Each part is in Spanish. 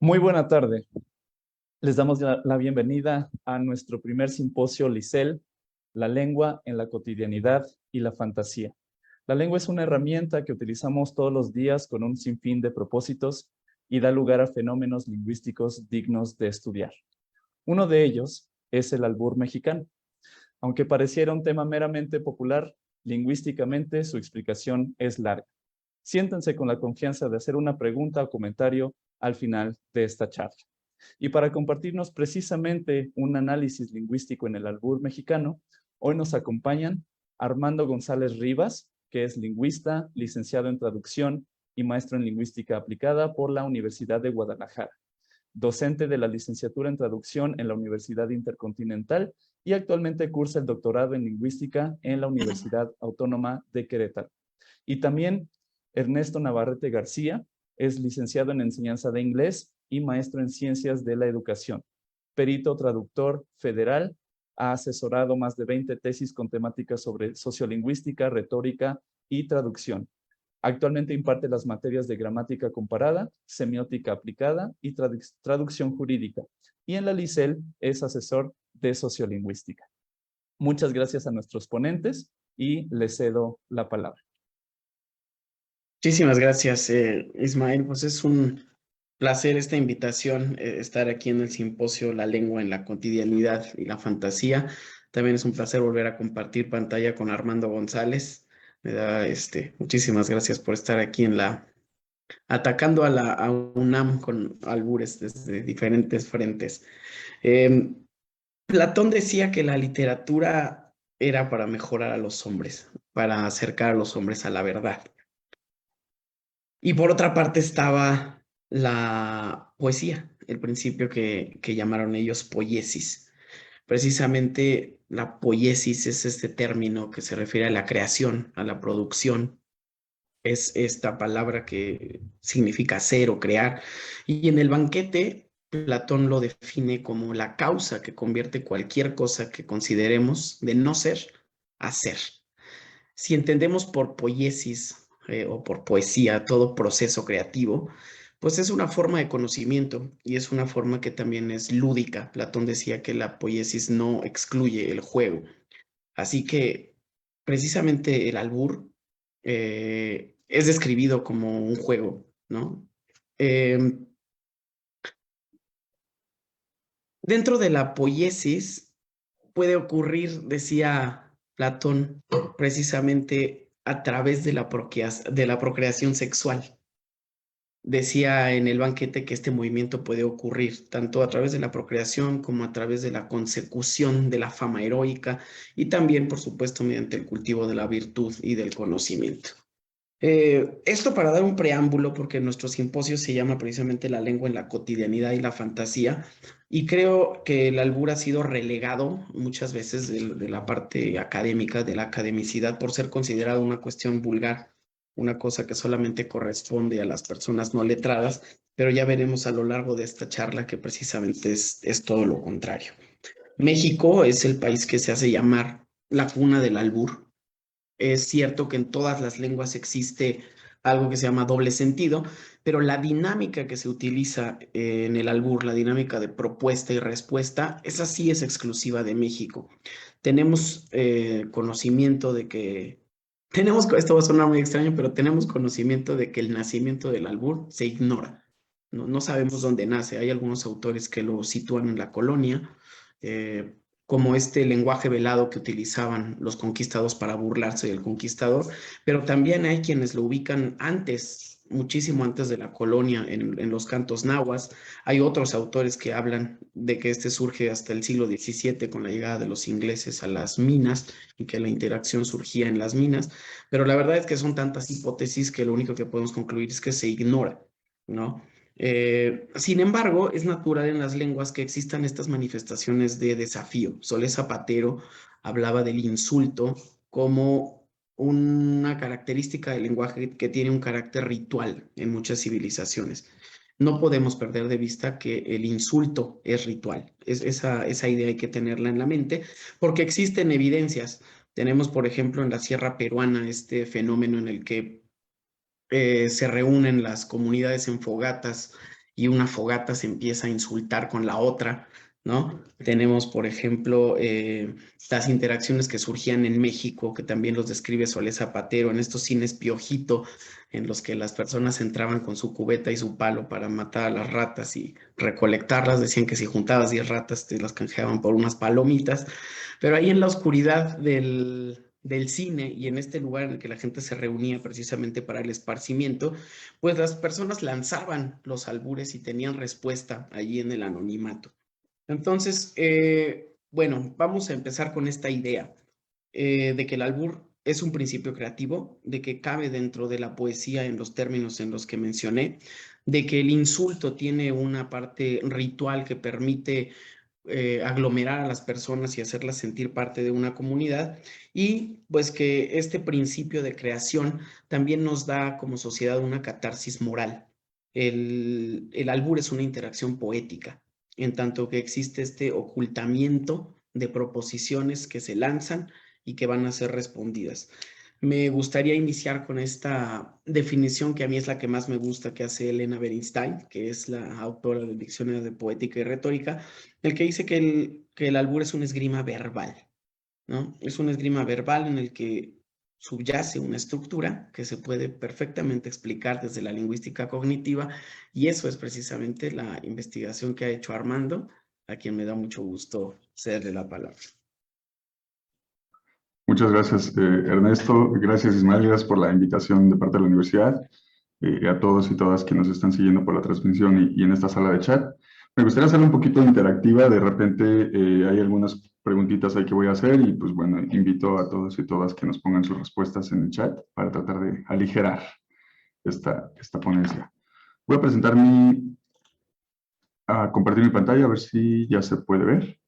Muy buena tarde. Les damos la bienvenida a nuestro primer simposio LICEL, la lengua en la cotidianidad y la fantasía. La lengua es una herramienta que utilizamos todos los días con un sinfín de propósitos y da lugar a fenómenos lingüísticos dignos de estudiar. Uno de ellos es el albur mexicano. Aunque pareciera un tema meramente popular, lingüísticamente su explicación es larga. Siéntense con la confianza de hacer una pregunta o comentario al final de esta charla. Y para compartirnos precisamente un análisis lingüístico en el albur mexicano, hoy nos acompañan Armando González Rivas, que es lingüista, licenciado en traducción y maestro en lingüística aplicada por la Universidad de Guadalajara, docente de la licenciatura en traducción en la Universidad Intercontinental y actualmente cursa el doctorado en lingüística en la Universidad Autónoma de Querétaro. Y también Ernesto Navarrete García es licenciado en enseñanza de inglés y maestro en ciencias de la educación. Perito traductor federal, ha asesorado más de 20 tesis con temáticas sobre sociolingüística, retórica y traducción. Actualmente imparte las materias de gramática comparada, semiótica aplicada y traducción jurídica. Y en la LICEL es asesor de sociolingüística. Muchas gracias a nuestros ponentes y les cedo la palabra. Muchísimas gracias, Ismael. Pues es un placer esta invitación, estar aquí en el simposio La lengua en la cotidianidad y la fantasía. También es un placer volver a compartir pantalla con Armando González. Me da, muchísimas gracias por estar aquí atacando a UNAM con albures desde diferentes frentes. Platón decía que la literatura era para mejorar a los hombres, para acercar a los hombres a la verdad. Y por otra parte estaba la poesía, el principio que llamaron ellos poiesis. Precisamente la poiesis es este término que se refiere a la creación, a la producción. Es esta palabra que significa hacer o crear. Y en el banquete, Platón lo define como la causa que convierte cualquier cosa que consideremos de no ser a ser. Si entendemos por poiesis o por poesía todo proceso creativo, pues es una forma de conocimiento y es una forma que también es lúdica. Platón decía que la poiesis no excluye el juego. Así que precisamente el albur es describido como un juego, ¿no? Dentro de la poiesis puede ocurrir, decía Platón, precisamente a través de la procreación sexual. Decía en el banquete que este movimiento puede ocurrir tanto a través de la procreación como a través de la consecución de la fama heroica y también, por supuesto, mediante el cultivo de la virtud y del conocimiento. Esto para dar un preámbulo, porque nuestro simposio se llama precisamente La lengua en la cotidianidad y la fantasía, y creo que el albur ha sido relegado muchas veces de la parte académica, de la academicidad, por ser considerado una cuestión vulgar, una cosa que solamente corresponde a las personas no letradas, pero ya veremos a lo largo de esta charla que precisamente es todo lo contrario. México es el país que se hace llamar la cuna del albur. Es cierto que en todas las lenguas existe algo que se llama doble sentido, pero la dinámica que se utiliza en el albur, la dinámica de propuesta y respuesta, esa sí es exclusiva de México. Tenemos conocimiento de que, esto va a sonar muy extraño, pero tenemos conocimiento de que el nacimiento del albur se ignora. No sabemos dónde nace. Hay algunos autores que lo sitúan en la colonia, como este lenguaje velado que utilizaban los conquistados para burlarse del conquistador, pero también hay quienes lo ubican antes, muchísimo antes de la colonia, en los cantos nahuas. Hay otros autores que hablan de que este surge hasta el siglo XVII con la llegada de los ingleses a las minas y que la interacción surgía en las minas, pero la verdad es que son tantas hipótesis que lo único que podemos concluir es que se ignora, ¿no? Sin embargo, es natural en las lenguas que existan estas manifestaciones de desafío. Solés Zapatero hablaba del insulto como una característica del lenguaje que tiene un carácter ritual en muchas civilizaciones. No podemos perder de vista que el insulto es ritual. Esa idea hay que tenerla en la mente porque existen evidencias. Tenemos, por ejemplo, en la sierra peruana este fenómeno en el que se reúnen las comunidades en fogatas y una fogata se empieza a insultar con la otra, ¿no? Tenemos, por ejemplo, las interacciones que surgían en México, que también los describe Solé Zapatero, en estos cines Piojito, en los que las personas entraban con su cubeta y su palo para matar a las ratas y recolectarlas. Decían que si juntabas 10 ratas te las canjeaban por unas palomitas. Pero ahí en la oscuridad del cine y en este lugar en el que la gente se reunía precisamente para el esparcimiento, pues las personas lanzaban los albures y tenían respuesta allí en el anonimato. Entonces, bueno, vamos a empezar con esta idea de que el albur es un principio creativo, de que cabe dentro de la poesía en los términos en los que mencioné, de que el insulto tiene una parte ritual que permite aglomerar a las personas y hacerlas sentir parte de una comunidad, y pues que este principio de creación también nos da como sociedad una catarsis moral. El albur es una interacción poética, en tanto que existe este ocultamiento de proposiciones que se lanzan y que van a ser respondidas. Me gustaría iniciar con esta definición que a mí es la que más me gusta, que hace Elena Bernstein, que es la autora del Diccionario de Poética y Retórica, el que dice que el albur es una esgrima verbal, ¿no? Es una esgrima verbal en el que subyace una estructura que se puede perfectamente explicar desde la lingüística cognitiva, y eso es precisamente la investigación que ha hecho Armando, a quien me da mucho gusto cederle la palabra. Muchas gracias, Ernesto. Gracias, Ismael. Gracias por la invitación de parte de la universidad. A todos y todas que nos están siguiendo por la transmisión y en esta sala de chat. Me gustaría hacerlo un poquito interactiva. De repente hay algunas preguntitas ahí que voy a hacer y pues bueno, invito a todos y todas que nos pongan sus respuestas en el chat para tratar de aligerar esta ponencia. Voy a compartir mi pantalla a ver si ya se puede ver.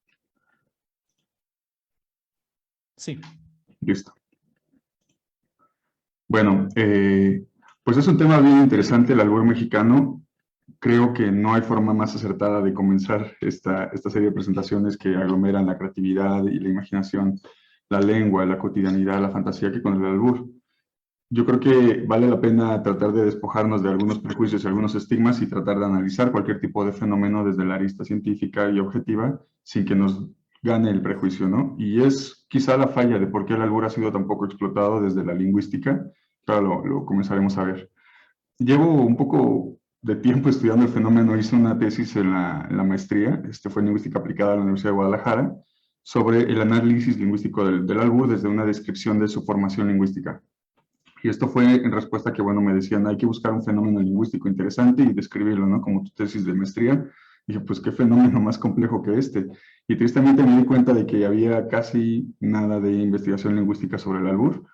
Sí. Listo. Bueno, pues es un tema bien interesante el albur mexicano. Creo que no hay forma más acertada de comenzar esta serie de presentaciones que aglomeran la creatividad y la imaginación, la lengua, la cotidianidad, la fantasía que con el albur. Yo creo que vale la pena tratar de despojarnos de algunos prejuicios y algunos estigmas y tratar de analizar cualquier tipo de fenómeno desde la arista científica y objetiva sin que nos gane el prejuicio, ¿no? Y es quizá la falla de por qué el albur ha sido tan poco explotado desde la lingüística. Claro, lo comenzaremos a ver. Llevo un poco de tiempo estudiando el fenómeno, hice una tesis en la maestría, fue en lingüística aplicada a la Universidad de Guadalajara, sobre el análisis lingüístico del albur desde una descripción de su formación lingüística. Y esto fue en respuesta a que, bueno, me decían, hay que buscar un fenómeno lingüístico interesante y describirlo, ¿no? Como tu tesis de maestría. Dije, pues, ¿qué fenómeno más complejo que este? Y tristemente me di cuenta de que había casi nada de investigación lingüística sobre el albur.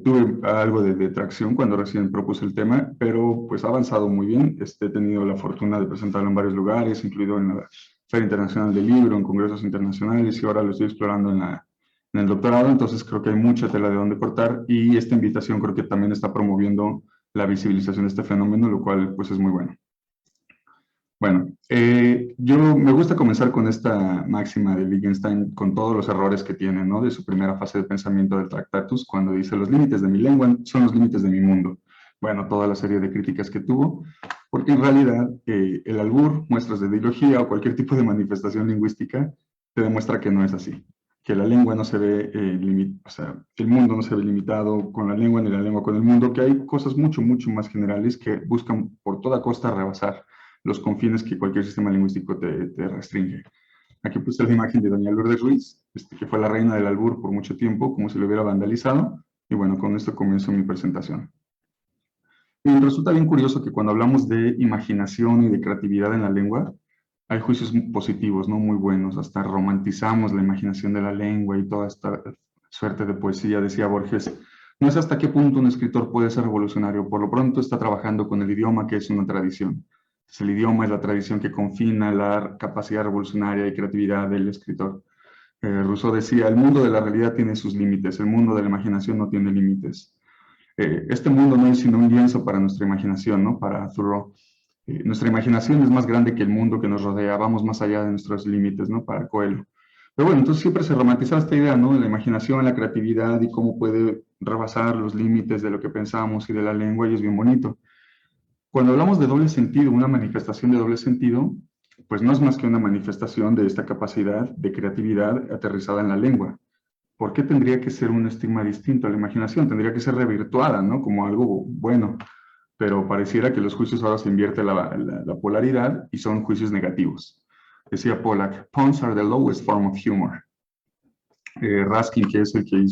Tuve algo de tracción cuando recién propuse el tema, pero pues ha avanzado muy bien. He tenido la fortuna de presentarlo en varios lugares, incluido en la Feria Internacional del Libro, en congresos internacionales, y ahora lo estoy explorando en el doctorado. Entonces creo que hay mucha tela de donde cortar, y esta invitación creo que también está promoviendo la visibilización de este fenómeno, lo cual pues es muy bueno. Bueno, yo me gusta comenzar con esta máxima de Wittgenstein, con todos los errores que tiene, ¿no? De su primera fase de pensamiento del Tractatus, cuando dice, los límites de mi lengua son los límites de mi mundo. Bueno, toda la serie de críticas que tuvo, porque en realidad el albur, muestras de ideología o cualquier tipo de manifestación lingüística, te demuestra que no es así. Que la lengua no se ve, o sea, que el mundo no se ve limitado con la lengua ni la lengua con el mundo, que hay cosas mucho, mucho más generales que buscan por toda costa rebasar los confines que cualquier sistema lingüístico te restringe. Aquí puse la imagen de doña Lourdes Ruiz, que fue la reina del albur por mucho tiempo, como si lo hubiera vandalizado, y bueno, con esto comienzo mi presentación. Y resulta bien curioso que cuando hablamos de imaginación y de creatividad en la lengua, hay juicios positivos, ¿no? Muy buenos, hasta romantizamos la imaginación de la lengua y toda esta suerte de poesía, decía Borges. No es hasta qué punto un escritor puede ser revolucionario, por lo pronto está trabajando con el idioma, que es una tradición. El idioma es la tradición que confina la capacidad revolucionaria y creatividad del escritor. Rousseau decía, el mundo de la realidad tiene sus límites, el mundo de la imaginación no tiene límites. Este mundo no es sino un lienzo para nuestra imaginación, ¿no? Para Thoreau. Nuestra imaginación es más grande que el mundo que nos rodea, vamos más allá de nuestros límites, ¿no? Para Coelho. Pero bueno, entonces siempre se romantiza esta idea, ¿no? De la imaginación, la creatividad y cómo puede rebasar los límites de lo que pensamos y de la lengua, y es bien bonito. Cuando hablamos de doble sentido, una manifestación de doble sentido, pues no es más que una manifestación de esta capacidad de creatividad aterrizada en la lengua. ¿Por qué tendría que ser un estigma distinto a la imaginación? Tendría que ser revirtuada, ¿no? Como algo bueno, pero pareciera que los juicios ahora se invierte la polaridad y son juicios negativos. Decía Pollack, puns are the lowest form of humor. Raskin, que es el que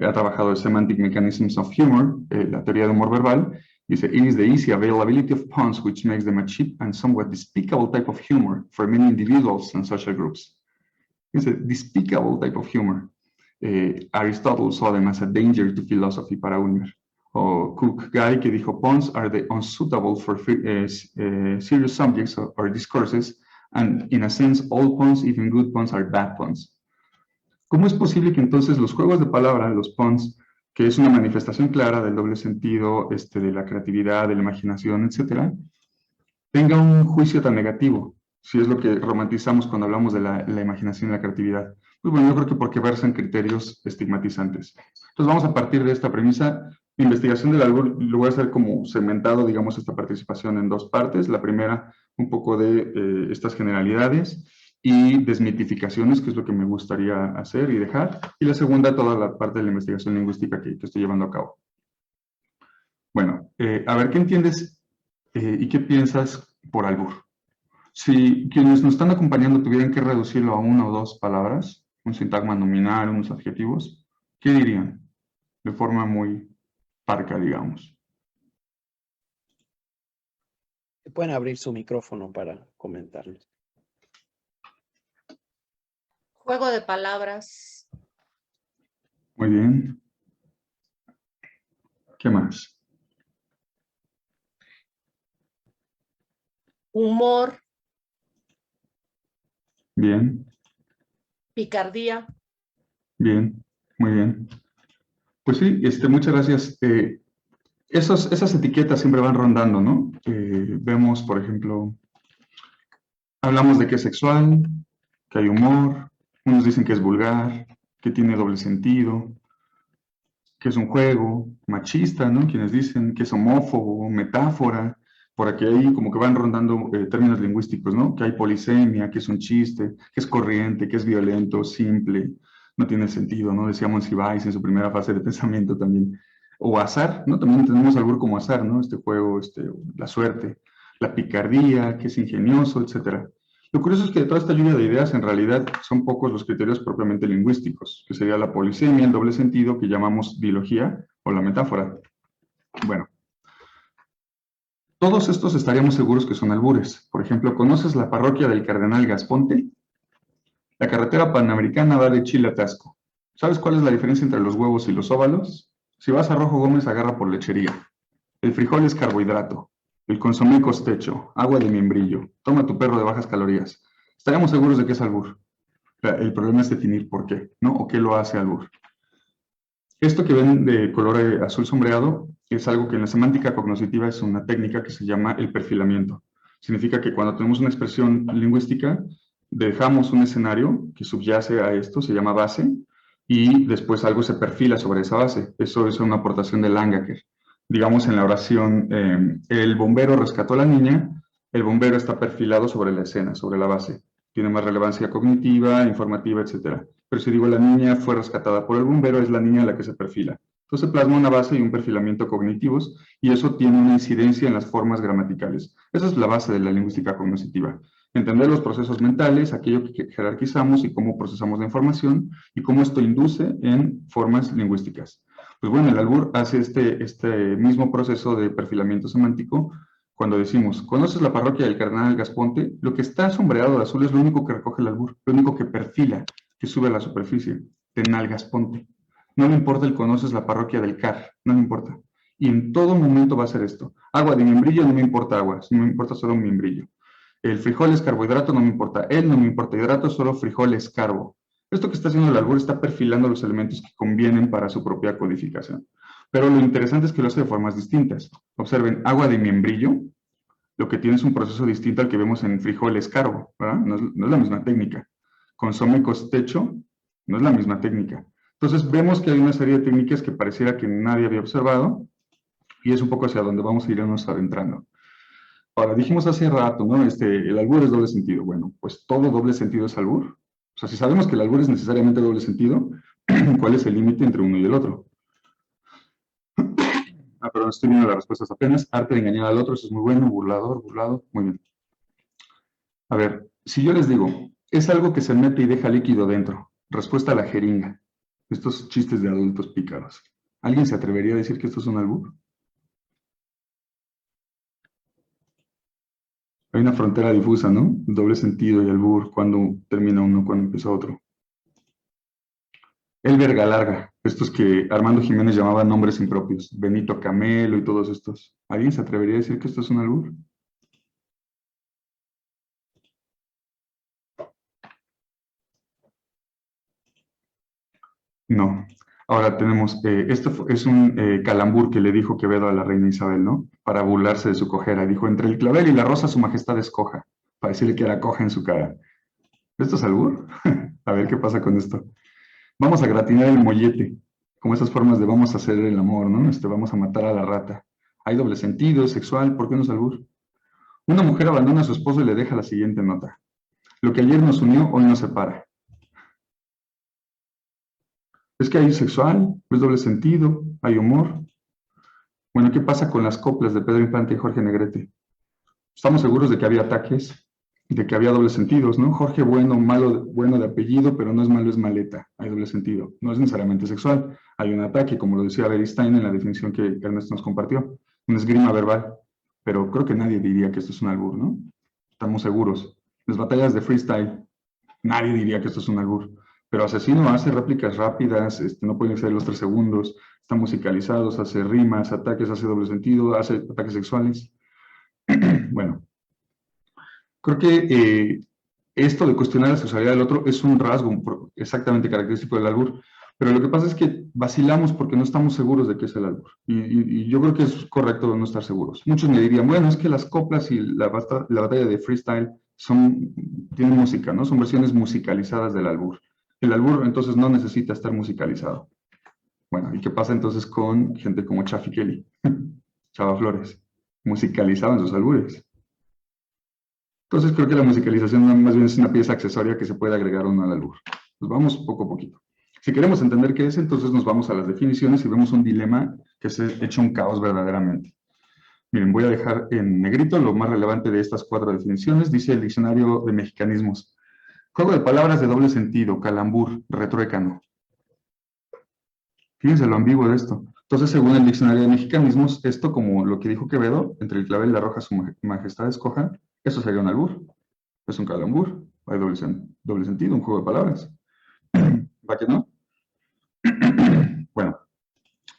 ha trabajado el Semantic Mechanisms of Humor, la teoría de humor verbal, dice, it is the easy availability of puns which makes them a cheap and somewhat despicable type of humor for many individuals and social groups. It's a despicable type of humor. Aristotle saw them as a danger to philosophy para Ulmer. O Cook Guy, que dijo, puns are the unsuitable for serious subjects or discourses, and in a sense, all puns, even good puns, are bad puns. ¿Cómo es posible que entonces los juegos de palabra, los puns, que es una manifestación clara del doble sentido, de la creatividad, de la imaginación, etcétera, tenga un juicio tan negativo? Si es lo que romantizamos cuando hablamos de la imaginación y la creatividad. Pues bueno, yo creo que porque versan criterios estigmatizantes. Entonces vamos a partir de esta premisa. Mi investigación del albur lo voy a hacer como segmentado, digamos, esta participación en dos partes. La primera, un poco de estas generalidades y desmitificaciones, que es lo que me gustaría hacer y dejar. Y la segunda, toda la parte de la investigación lingüística que estoy llevando a cabo. Bueno, a ver, ¿qué entiendes y qué piensas por albur? Si quienes nos están acompañando tuvieran que reducirlo a una o dos palabras, un sintagma nominal, unos adjetivos, ¿qué dirían? De forma muy parca, digamos. Pueden abrir su micrófono para comentarles. Juego de palabras. Muy bien. ¿Qué más? Humor. Bien. Picardía. Bien. Muy bien. Pues sí, muchas gracias. Esas etiquetas siempre van rondando, ¿no? Vemos, por ejemplo, hablamos de que es sexual, que hay humor, unos dicen que es vulgar, que tiene doble sentido, que es un juego, machista, ¿no? Quienes dicen que es homófobo, metáfora, por aquí ahí como que van rondando términos lingüísticos, ¿no? Que hay polisemia, que es un chiste, que es corriente, que es violento, simple, no tiene sentido, ¿no? Decía Monsiváis en su primera fase de pensamiento también. O azar, ¿no? También tenemos albur como azar, ¿no? Este juego, la suerte, la picardía, que es ingenioso, etcétera. Lo curioso es que de toda esta lluvia de ideas, en realidad, son pocos los criterios propiamente lingüísticos, que sería la polisemia, el doble sentido, que llamamos biología, o la metáfora. Bueno, todos estos estaríamos seguros que son albures. Por ejemplo, ¿conoces la parroquia del Cardenal Gasponte? La carretera panamericana va de Chile a Tasco. ¿Sabes cuál es la diferencia entre los huevos y los óvalos? Si vas a Rojo Gómez, agarra por lechería. El frijol es carbohidrato. El consomé costecho, agua de membrillo, toma tu perro de bajas calorías. Estaríamos seguros de que es albur. El problema es definir por qué, ¿no? O qué lo hace albur. Esto que ven de color azul sombreado es algo que en la semántica cognoscitiva es una técnica que se llama el perfilamiento. Significa que cuando tenemos una expresión lingüística, dejamos un escenario que subyace a esto, se llama base, y después algo se perfila sobre esa base. Eso es una aportación de Langacker. Digamos, en la oración, el bombero rescató a la niña, el bombero está perfilado sobre la escena, sobre la base. Tiene más relevancia cognitiva, informativa, etc. Pero si digo la niña fue rescatada por el bombero, es la niña la que se perfila. Entonces plasma una base y un perfilamiento cognitivos, y eso tiene una incidencia en las formas gramaticales. Esa es la base de la lingüística cognoscitiva. Entender los procesos mentales, aquello que jerarquizamos y cómo procesamos la información, y cómo esto induce en formas lingüísticas. Pues bueno, el albur hace este mismo proceso de perfilamiento semántico cuando decimos, ¿conoces la parroquia del Cardenal Gasponte? Lo que está sombreado de azul es lo único que recoge el albur, lo único que perfila, que sube a la superficie, Tenal Gasponte. No me importa el conoces la parroquia del Car, no me importa. Y en todo momento va a ser esto. Agua de membrillo, no me importa agua, no me importa solo un membrillo. El frijol es carbohidrato, no me importa. Él no me importa hidrato, solo frijol es carbo. Esto que está haciendo el albur está perfilando los elementos que convienen para su propia codificación. Pero lo interesante es que lo hace de formas distintas. Observen, agua de membrillo, lo que tiene es un proceso distinto al que vemos en frijol es carbo, ¿verdad? No es la misma técnica. Consomé costecho, no es la misma técnica. Entonces vemos que hay una serie de técnicas que pareciera que nadie había observado, Y es un poco hacia donde vamos a irnos adentrando. Ahora, dijimos hace rato, ¿no? El albur es doble sentido. Bueno, pues todo doble sentido es albur. O sea, si sabemos que el albur es necesariamente doble sentido, ¿cuál es el límite entre uno y el otro? Perdón, estoy viendo las respuestas apenas. Arte de engañar al otro, eso es muy bueno. Burlador, burlado, muy bien. A ver, si yo les digo, es algo que se mete y deja líquido dentro. Respuesta a la jeringa. Estos chistes de adultos pícaros. ¿Alguien se atrevería a decir que esto es un albur? Hay una frontera difusa, ¿no? Doble sentido y albur, cuando termina uno, cuando empieza otro. El verga larga, estos que Armando Jiménez llamaba nombres impropios, Benito Camelo y todos estos. ¿Alguien se atrevería a decir que esto es un albur? No. Ahora tenemos, esto es un calambur que le dijo Quevedo a la reina Isabel, ¿no? Para burlarse de su cojera. Dijo, entre el clavel y la rosa su majestad escoja, para decirle que era coja en su cara. ¿Esto es albur? A ver qué pasa con esto. Vamos a gratinar el mollete, como esas formas de vamos a hacer el amor, ¿no? Vamos a matar a la rata. Hay doble sentido, es sexual, ¿por qué no es albur? Una mujer abandona a su esposo y le deja la siguiente nota. Lo que ayer nos unió, hoy nos separa. Es que hay sexual, es doble sentido, hay humor. Bueno, ¿qué pasa con las coplas de Pedro Infante y Jorge Negrete? Estamos seguros de que había ataques, de que había dobles sentidos, ¿no? Jorge bueno, malo, bueno de apellido, pero no es malo, es maleta. Hay doble sentido. No es necesariamente sexual. Hay un ataque, como lo decía Beristain en la definición que Ernesto nos compartió. Una esgrima verbal. Pero creo que nadie diría que esto es un albur, ¿no? Estamos seguros. Las batallas de freestyle, nadie diría que esto es un albur. Pero Asesino hace réplicas rápidas, no pueden ser los 3 segundos, están musicalizados, hace rimas, ataques, hace doble sentido, hace ataques sexuales. Bueno, creo que esto de cuestionar la sexualidad del otro es un rasgo exactamente característico del albur, pero lo que pasa es que vacilamos porque no estamos seguros de qué es el albur. Y yo creo que es correcto no estar seguros. Muchos me dirían, bueno, es que las coplas y la batalla de freestyle tienen música, ¿no? Son versiones musicalizadas del albur. El albur entonces no necesita estar musicalizado. Bueno, ¿y qué pasa entonces con gente como Chaffy Kelly? Chava Flores, musicalizaban sus albures. Entonces creo que la musicalización más bien es una pieza accesoria que se puede agregar uno al albur. Pues vamos poco a poquito. Si queremos entender qué es, entonces nos vamos a las definiciones y vemos un dilema que se echa un caos verdaderamente. Miren, voy a dejar en negrito lo más relevante de estas 4 definiciones. Dice el diccionario de mexicanismos. Juego de palabras de doble sentido, calambur, retruécano. Fíjense lo ambiguo de esto. Entonces, según el diccionario de mexicanismos, esto, como lo que dijo Quevedo, entre el clavel y la roja su majestad escoja, eso sería un albur. Es un calambur, hay doble sentido, un juego de palabras. ¿Va que no? Bueno,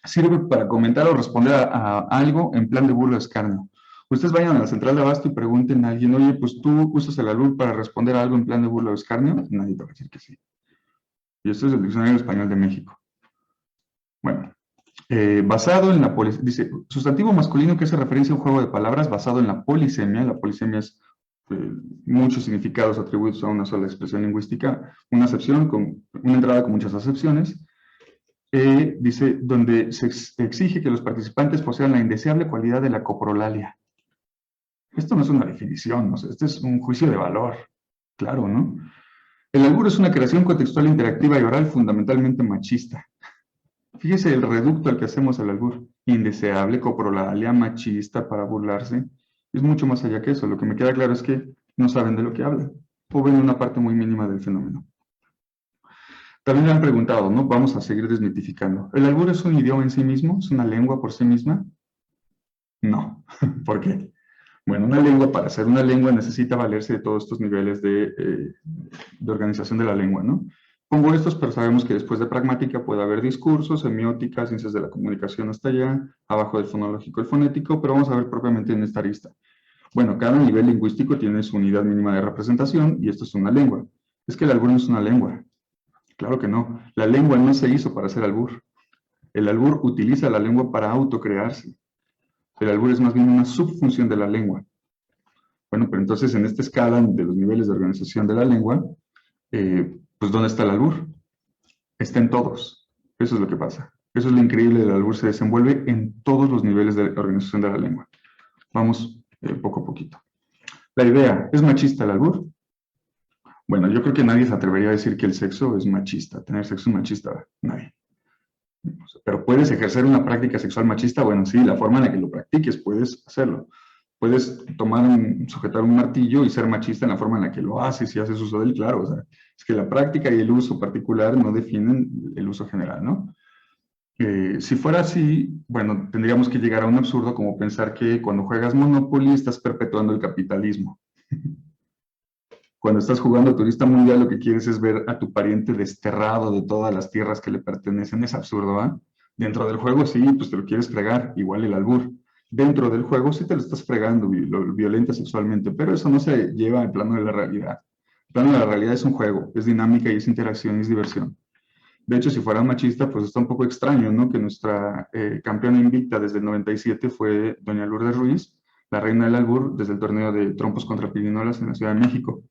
sirve para comentar o responder a algo en plan de burla o escarnio. Ustedes vayan a la central de abasto y pregunten a alguien, oye, pues tú usas el albur para responder a algo en plan de burla o escarnio. Nadie te va a decir que sí. Y esto es el diccionario español de México. Bueno, basado en la polisemia, dice, sustantivo masculino que hace referencia a un juego de palabras basado en la polisemia. La polisemia es muchos significados atribuidos a una sola expresión lingüística, una acepción, una entrada con muchas acepciones. Dice, donde se exige que los participantes posean la indeseable cualidad de la coprolalia. Esto no es una definición, ¿no? Este es un juicio de valor, claro, ¿no? El albur es una creación contextual interactiva y oral fundamentalmente machista. Fíjese el reducto al que hacemos al albur. Indeseable, coprolalia, machista, para burlarse. Es mucho más allá que eso. Lo que me queda claro es que no saben de lo que hablan, o ven una parte muy mínima del fenómeno. También me han preguntado, ¿no? Vamos a seguir desmitificando. ¿El albur es un idioma en sí mismo? ¿Es una lengua por sí misma? No. ¿Por qué? Bueno, una lengua, para ser una lengua, necesita valerse de todos estos niveles de organización de la lengua, ¿no? Pongo estos, pero sabemos que después de pragmática puede haber discursos, semiótica, ciencias de la comunicación hasta allá, abajo del fonológico y fonético, pero vamos a ver propiamente en esta arista. Bueno, cada nivel lingüístico tiene su unidad mínima de representación y esto es una lengua. Es que el albur no es una lengua. Claro que no. La lengua no se hizo para hacer albur. El albur utiliza la lengua para autocrearse. El albur es más bien una subfunción de la lengua. Bueno, pero entonces en esta escala de los niveles de organización de la lengua, pues ¿dónde está el albur? Está en todos. Eso es lo que pasa. Eso es lo increíble del albur, se desenvuelve en todos los niveles de la organización de la lengua. Vamos poco a poquito. La idea, ¿es machista el albur? Bueno, yo creo que nadie se atrevería a decir que el sexo es machista. Tener sexo es machista, nadie. Pero ¿puedes ejercer una práctica sexual machista? Bueno, sí, la forma en la que lo practiques, puedes hacerlo. Puedes sujetar un martillo y ser machista en la forma en la que lo haces y haces uso de él, claro. O sea, es que la práctica y el uso particular no definen el uso general, ¿no? Si fuera así, bueno, tendríamos que llegar a un absurdo como pensar que cuando juegas Monopoly estás perpetuando el capitalismo. Cuando estás jugando turista mundial, lo que quieres es ver a tu pariente desterrado de todas las tierras que le pertenecen. Es absurdo, ¿ah? Dentro del juego sí, pues te lo quieres fregar, igual el albur. Dentro del juego sí te lo estás fregando, lo violenta sexualmente, pero eso no se lleva al plano de la realidad. El plano de la realidad es un juego, es dinámica y es interacción y es diversión. De hecho, si fuera machista, pues está un poco extraño, ¿no? Que nuestra campeona invicta desde el 97 fue doña Lourdes Ruiz, la reina del albur, desde el torneo de trompos contra pirinolas en la Ciudad de México.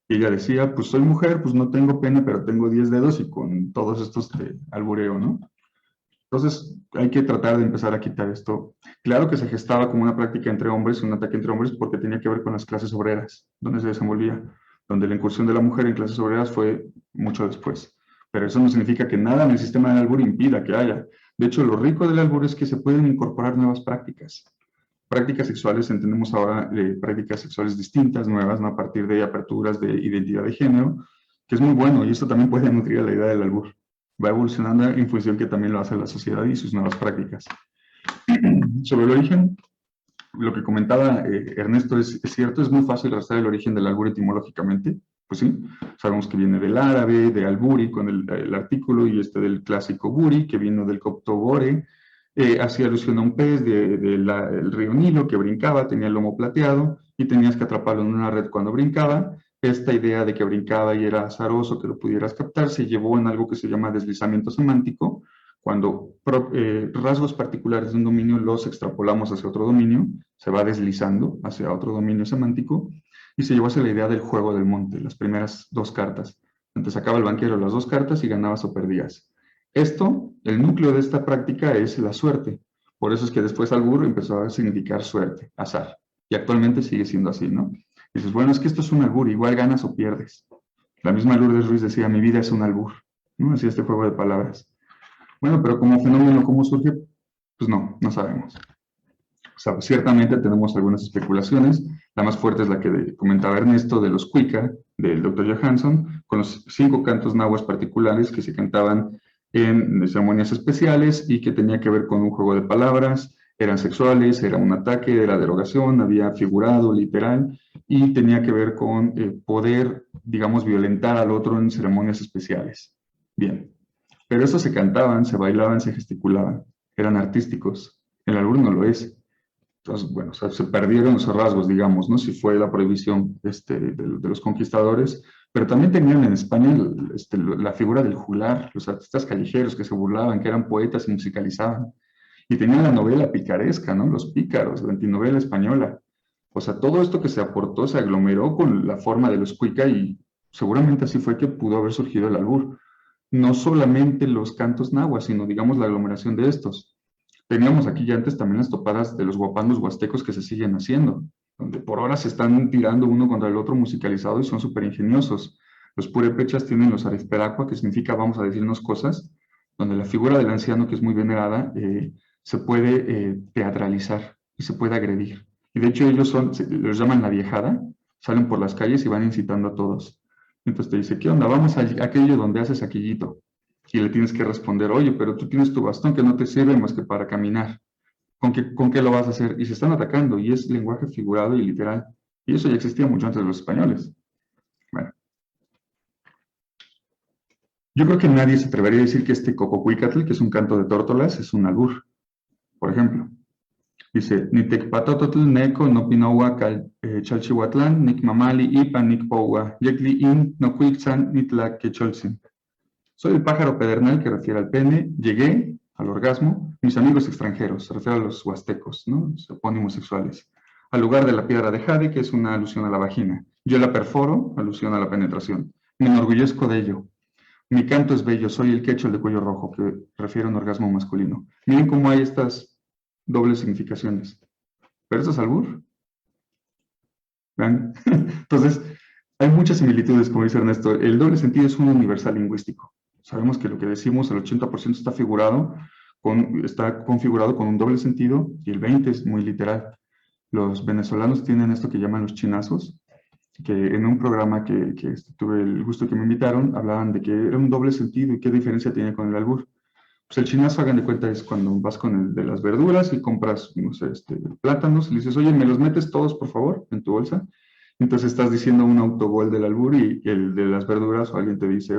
Y ella decía, pues soy mujer, pues no tengo pene, pero tengo 10 dedos y con todos estos te albureo, ¿no? Entonces, hay que tratar de empezar a quitar esto. Claro que se gestaba como una práctica entre hombres, un ataque entre hombres, porque tenía que ver con las clases obreras, donde se desenvolvía, donde la incursión de la mujer en clases obreras fue mucho después. Pero eso no significa que nada en el sistema del albur impida que haya. De hecho, lo rico del albur es que se pueden incorporar nuevas prácticas. Prácticas sexuales, entendemos ahora prácticas sexuales distintas, nuevas, ¿no? A partir de aperturas de identidad de género, que es muy bueno, y esto también puede nutrir a la idea del albur. Va evolucionando en función que también lo hace la sociedad y sus nuevas prácticas. Sobre el origen, lo que comentaba Ernesto es cierto, es muy fácil rastrear el origen del albur etimológicamente. Pues sí, sabemos que viene del árabe, de alburi, con el artículo, y del clásico buri, que vino del copto bore, hacía alusión a un pez del río Nilo que brincaba, tenía el lomo plateado, y tenías que atraparlo en una red cuando brincaba. Esta idea de que brincaba y era azaroso, que lo pudieras captar, se llevó en algo que se llama deslizamiento semántico, cuando rasgos particulares de un dominio los extrapolamos hacia otro dominio, se va deslizando hacia otro dominio semántico, y se llevó hacia la idea del juego del monte, las primeras dos cartas. Antes sacaba el banquero las dos cartas y ganabas o perdías. Esto, el núcleo de esta práctica es la suerte. Por eso es que después albur empezó a significar suerte, azar. Y actualmente sigue siendo así, ¿no? Y dices, bueno, es que esto es un albur, igual ganas o pierdes. La misma Lourdes Ruiz decía, mi vida es un albur, ¿no? Así este juego de palabras. Bueno, pero como fenómeno, ¿cómo surge? Pues no sabemos. O sea, ciertamente tenemos algunas especulaciones. La más fuerte es la que comentaba Ernesto de los Cuica, del Dr. Johansson, con los 5 cantos nahuas particulares que se cantaban en ceremonias especiales y que tenía que ver con un juego de palabras, eran sexuales, era un ataque, era derogación, había figurado, literal, y tenía que ver con poder, digamos, violentar al otro en ceremonias especiales. Bien, pero eso se cantaban, se bailaban, se gesticulaban, eran artísticos. El albur no lo es. Entonces, bueno, o sea, se perdieron esos rasgos, digamos, ¿no? Si fue la prohibición de los conquistadores, pero también tenían en España la figura del juglar, los artistas callejeros que se burlaban, que eran poetas y musicalizaban. Y tenían la novela picaresca, ¿no? Los pícaros, la antinovela española. O sea, todo esto que se aportó se aglomeró con la forma de los cuica y seguramente así fue que pudo haber surgido el albur. No solamente los cantos nahuas, sino, digamos, la aglomeración de estos. Teníamos aquí ya antes también las topadas de los guapandos huastecos que se siguen haciendo, donde por horas se están tirando uno contra el otro musicalizado y son súper ingeniosos. Los purépechas tienen los arisperacua, que significa vamos a decirnos cosas, donde la figura del anciano, que es muy venerada, se puede teatralizar y se puede agredir. Y de hecho ellos los llaman la viejada, salen por las calles y van incitando a todos. Entonces te dice, ¿qué onda? Vamos a aquello donde haces aquellito. Y le tienes que responder, oye, pero tú tienes tu bastón que no te sirve más que para caminar. ¿Con qué lo vas a hacer? Y se están atacando, y es lenguaje figurado y literal. Y eso ya existía mucho antes de los españoles. Bueno. Yo creo que nadie se atrevería a decir que este Cococuicatl, que es un canto de tórtolas, es un albur. Por ejemplo, dice, Nitecpatototl neco no pinowa chalchihuatlán, nicmamali ipa nicpowa, yecli in no cuitzan nitla quecholzin. Soy el pájaro pedernal que refiere al pene, llegué al orgasmo, mis amigos extranjeros, se refiere a los huastecos, ¿no? Los epónimos sexuales. Al lugar de la piedra de jade, que es una alusión a la vagina. Yo la perforo, alusión a la penetración. Me enorgullezco de ello. Mi canto es bello, soy el quecho de cuello rojo, que refiere a un orgasmo masculino. Miren cómo hay estas dobles significaciones. ¿Pero eso es albur? ¿Vean? Entonces, hay muchas similitudes, como dice Ernesto. El doble sentido es un universal lingüístico. Sabemos que lo que decimos, el 80% está configurado con un doble sentido y el 20% es muy literal. Los venezolanos tienen esto que llaman los chinazos, que en un programa que tuve el gusto que me invitaron, hablaban de que era un doble sentido y qué diferencia tiene con el albur. Pues el chinazo, hagan de cuenta, es cuando vas con el de las verduras y compras, no sé, plátanos y le dices, oye, ¿me los metes todos, por favor, en tu bolsa? Entonces estás diciendo un autogol del albur y el de las verduras, o alguien te dice,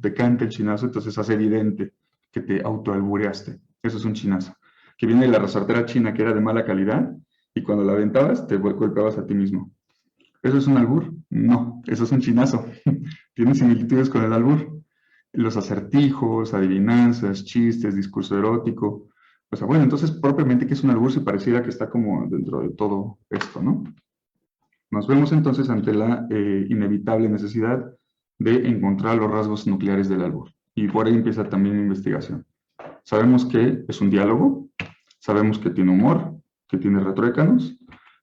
te canta el chinazo, entonces hace evidente que te autoalbureaste. Eso es un chinazo. Que viene de la resortera china que era de mala calidad y cuando la aventabas te golpeabas a ti mismo. ¿Eso es un albur? No, eso es un chinazo. Tiene similitudes con el albur. Los acertijos, adivinanzas, chistes, discurso erótico. O sea, bueno, entonces propiamente, ¿qué es un albur? Si pareciera que está como dentro de todo esto, ¿no? Nos vemos entonces ante la inevitable necesidad de encontrar los rasgos nucleares del albur. Y por ahí empieza también la investigación. Sabemos que es un diálogo, sabemos que tiene humor, que tiene retruécanos,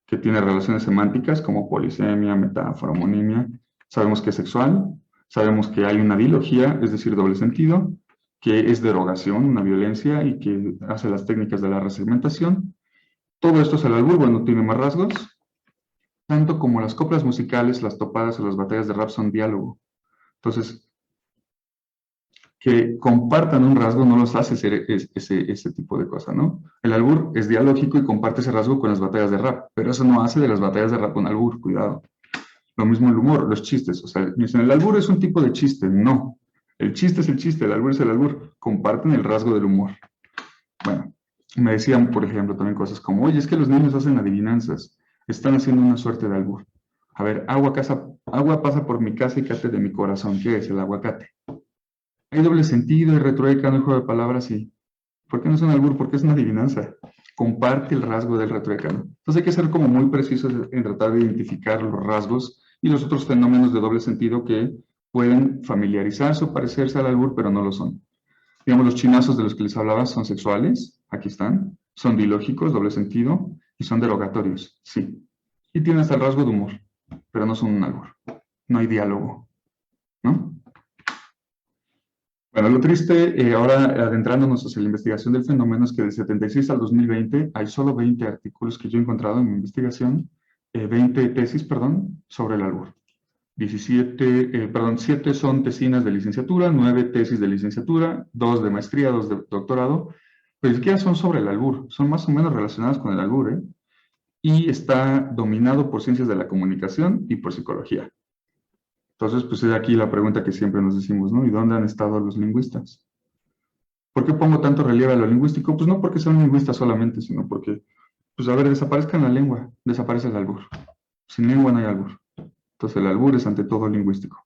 que tiene relaciones semánticas como polisemia, metáfora, homonimia. Sabemos que es sexual, sabemos que hay una dilogía, es decir, doble sentido, que es derogación, una violencia y que hace las técnicas de la resegmentación. Todo esto es el albur, bueno, tiene más rasgos. Tanto como las coplas musicales, las topadas o las batallas de rap son diálogo. Entonces, que compartan un rasgo no los hace ser ese tipo de cosa, ¿no? El albur es dialógico y comparte ese rasgo con las batallas de rap, pero eso no hace de las batallas de rap un albur, cuidado. Lo mismo el humor, los chistes, o sea, dicen, el albur es un tipo de chiste, no. El chiste es el chiste, el albur es el albur, comparten el rasgo del humor. Bueno, me decían, por ejemplo, también cosas como, oye, es que los niños hacen adivinanzas, están haciendo una suerte de albur. A ver, agua pasa por mi casa y cate de mi corazón, ¿qué es el aguacate? Hay doble sentido, hay retruécano, hay juego de palabras y... ¿Por qué no es un albur? Porque es una adivinanza. Comparte el rasgo del retruécano. Entonces hay que ser como muy precisos en tratar de identificar los rasgos y los otros fenómenos de doble sentido que pueden familiarizarse o parecerse al albur, pero no lo son. Digamos, los chinazos de los que les hablaba son sexuales, aquí están, son dilógicos, doble sentido, y son derogatorios, sí. Y tienen hasta el rasgo de humor, pero no son un albur. No hay diálogo, ¿no? Bueno, lo triste, ahora adentrándonos hacia la investigación del fenómeno, es que del 76 al 2020 hay solo 20 artículos que yo he encontrado en mi investigación, 20 tesis, perdón, sobre el albur. 7 son tesinas de licenciatura, 9 tesis de licenciatura, 2 de maestría, 2 de doctorado, pero ni siquiera son sobre el albur, son más o menos relacionadas con el albur, ¿eh? Y está dominado por ciencias de la comunicación y por psicología. Entonces, pues es aquí la pregunta que siempre nos decimos, ¿no? ¿Y dónde han estado los lingüistas? ¿Por qué pongo tanto relieve a lo lingüístico? Pues no porque sean lingüistas solamente, sino porque, pues a ver, desaparezca la lengua, desaparece el albur. Sin lengua no hay albur. Entonces el albur es ante todo lingüístico.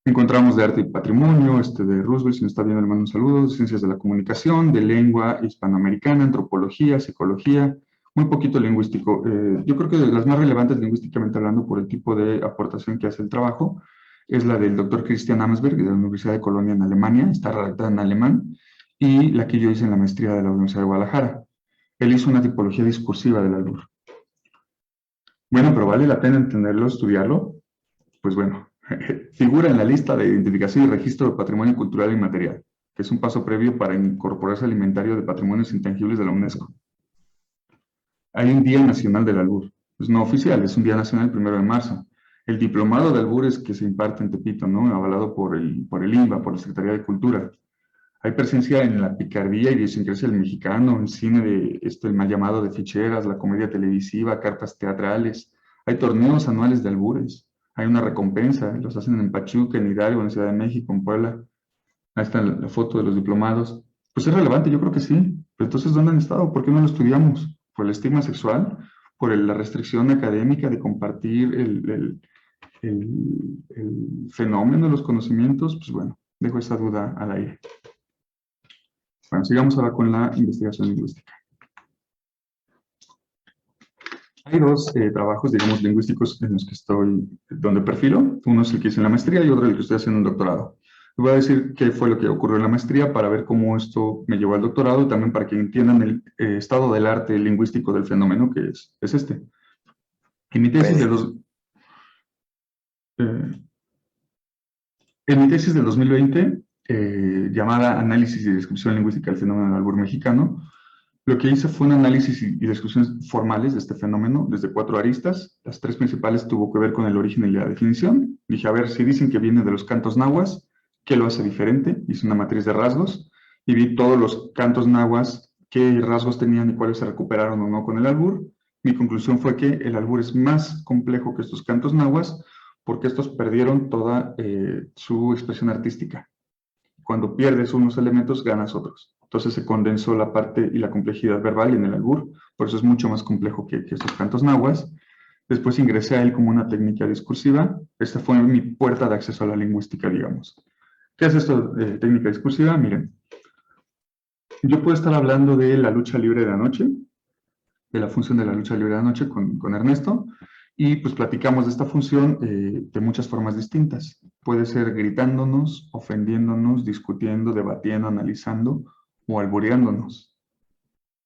Encontramos de arte y patrimonio, de Roosevelt, si nos está viendo, le mando un saludo, ciencias de la comunicación, de lengua hispanoamericana, antropología, psicología, muy poquito lingüístico. Yo creo que de las más relevantes lingüísticamente hablando por el tipo de aportación que hace el trabajo es la del doctor Christian Amsberg de la Universidad de Colonia en Alemania, está redactada en alemán, y la que yo hice en la maestría de la Universidad de Guadalajara. Él hizo una tipología discursiva del albur. Bueno, pero ¿vale la pena entenderlo, estudiarlo? Pues bueno, figura en la lista de identificación y registro de patrimonio cultural e inmaterial, que es un paso previo para incorporarse al inventario de patrimonios intangibles de la UNESCO. Hay un Día Nacional del Albur. Es no oficial, es un Día Nacional el 1 de marzo. El diplomado de albures que se imparte en Tepito, ¿no? Avalado por el INBA, por la Secretaría de Cultura. Hay presencia en la picardía y idiosincrasia del mexicano, en cine de el mal llamado de ficheras, la comedia televisiva, cartas teatrales. Hay torneos anuales de albures. Hay una recompensa, los hacen en Pachuca, en Hidalgo, en la Ciudad de México, en Puebla. Ahí está la foto de los diplomados. Pues es relevante, yo creo que sí. Pero entonces, ¿dónde han estado? ¿Por qué no lo estudiamos? ¿Por el estigma sexual? ¿Por la restricción académica de compartir el fenómeno de los conocimientos? Pues bueno, dejo esa duda al aire. Bueno, sigamos ahora con la investigación lingüística. Hay dos trabajos, digamos, lingüísticos en los que estoy, donde perfilo. Uno es el que hice en la maestría y otro el que estoy haciendo en doctorado. Les voy a decir qué fue lo que ocurrió en la maestría para ver cómo esto me llevó al doctorado y también para que entiendan el estado del arte lingüístico del fenómeno que es este. En mi tesis de en mi tesis del 2020, llamada Análisis y Descripción Lingüística del Fenómeno del Albur Mexicano, lo que hice fue un análisis y descripciones formales de este fenómeno desde 4 aristas. Las 3 principales tuvo que ver con el origen y la definición. Dije, a ver, si dicen que viene de los cantos nahuas, ¿qué lo hace diferente? Hice una matriz de rasgos y vi todos los cantos nahuas, qué rasgos tenían y cuáles se recuperaron o no con el albur. Mi conclusión fue que el albur es más complejo que estos cantos nahuas porque estos perdieron toda su expresión artística. Cuando pierdes unos elementos, ganas otros. Entonces se condensó la parte y la complejidad verbal en el albur, por eso es mucho más complejo que estos cantos nahuas. Después ingresé a él como una técnica discursiva. Esta fue mi puerta de acceso a la lingüística, digamos. ¿Qué es esto de técnica discursiva? Miren, yo puedo estar hablando de la lucha libre de anoche, de la función de la lucha libre de anoche con Ernesto, y pues platicamos de esta función de muchas formas distintas. Puede ser gritándonos, ofendiéndonos, discutiendo, debatiendo, analizando o albureándonos.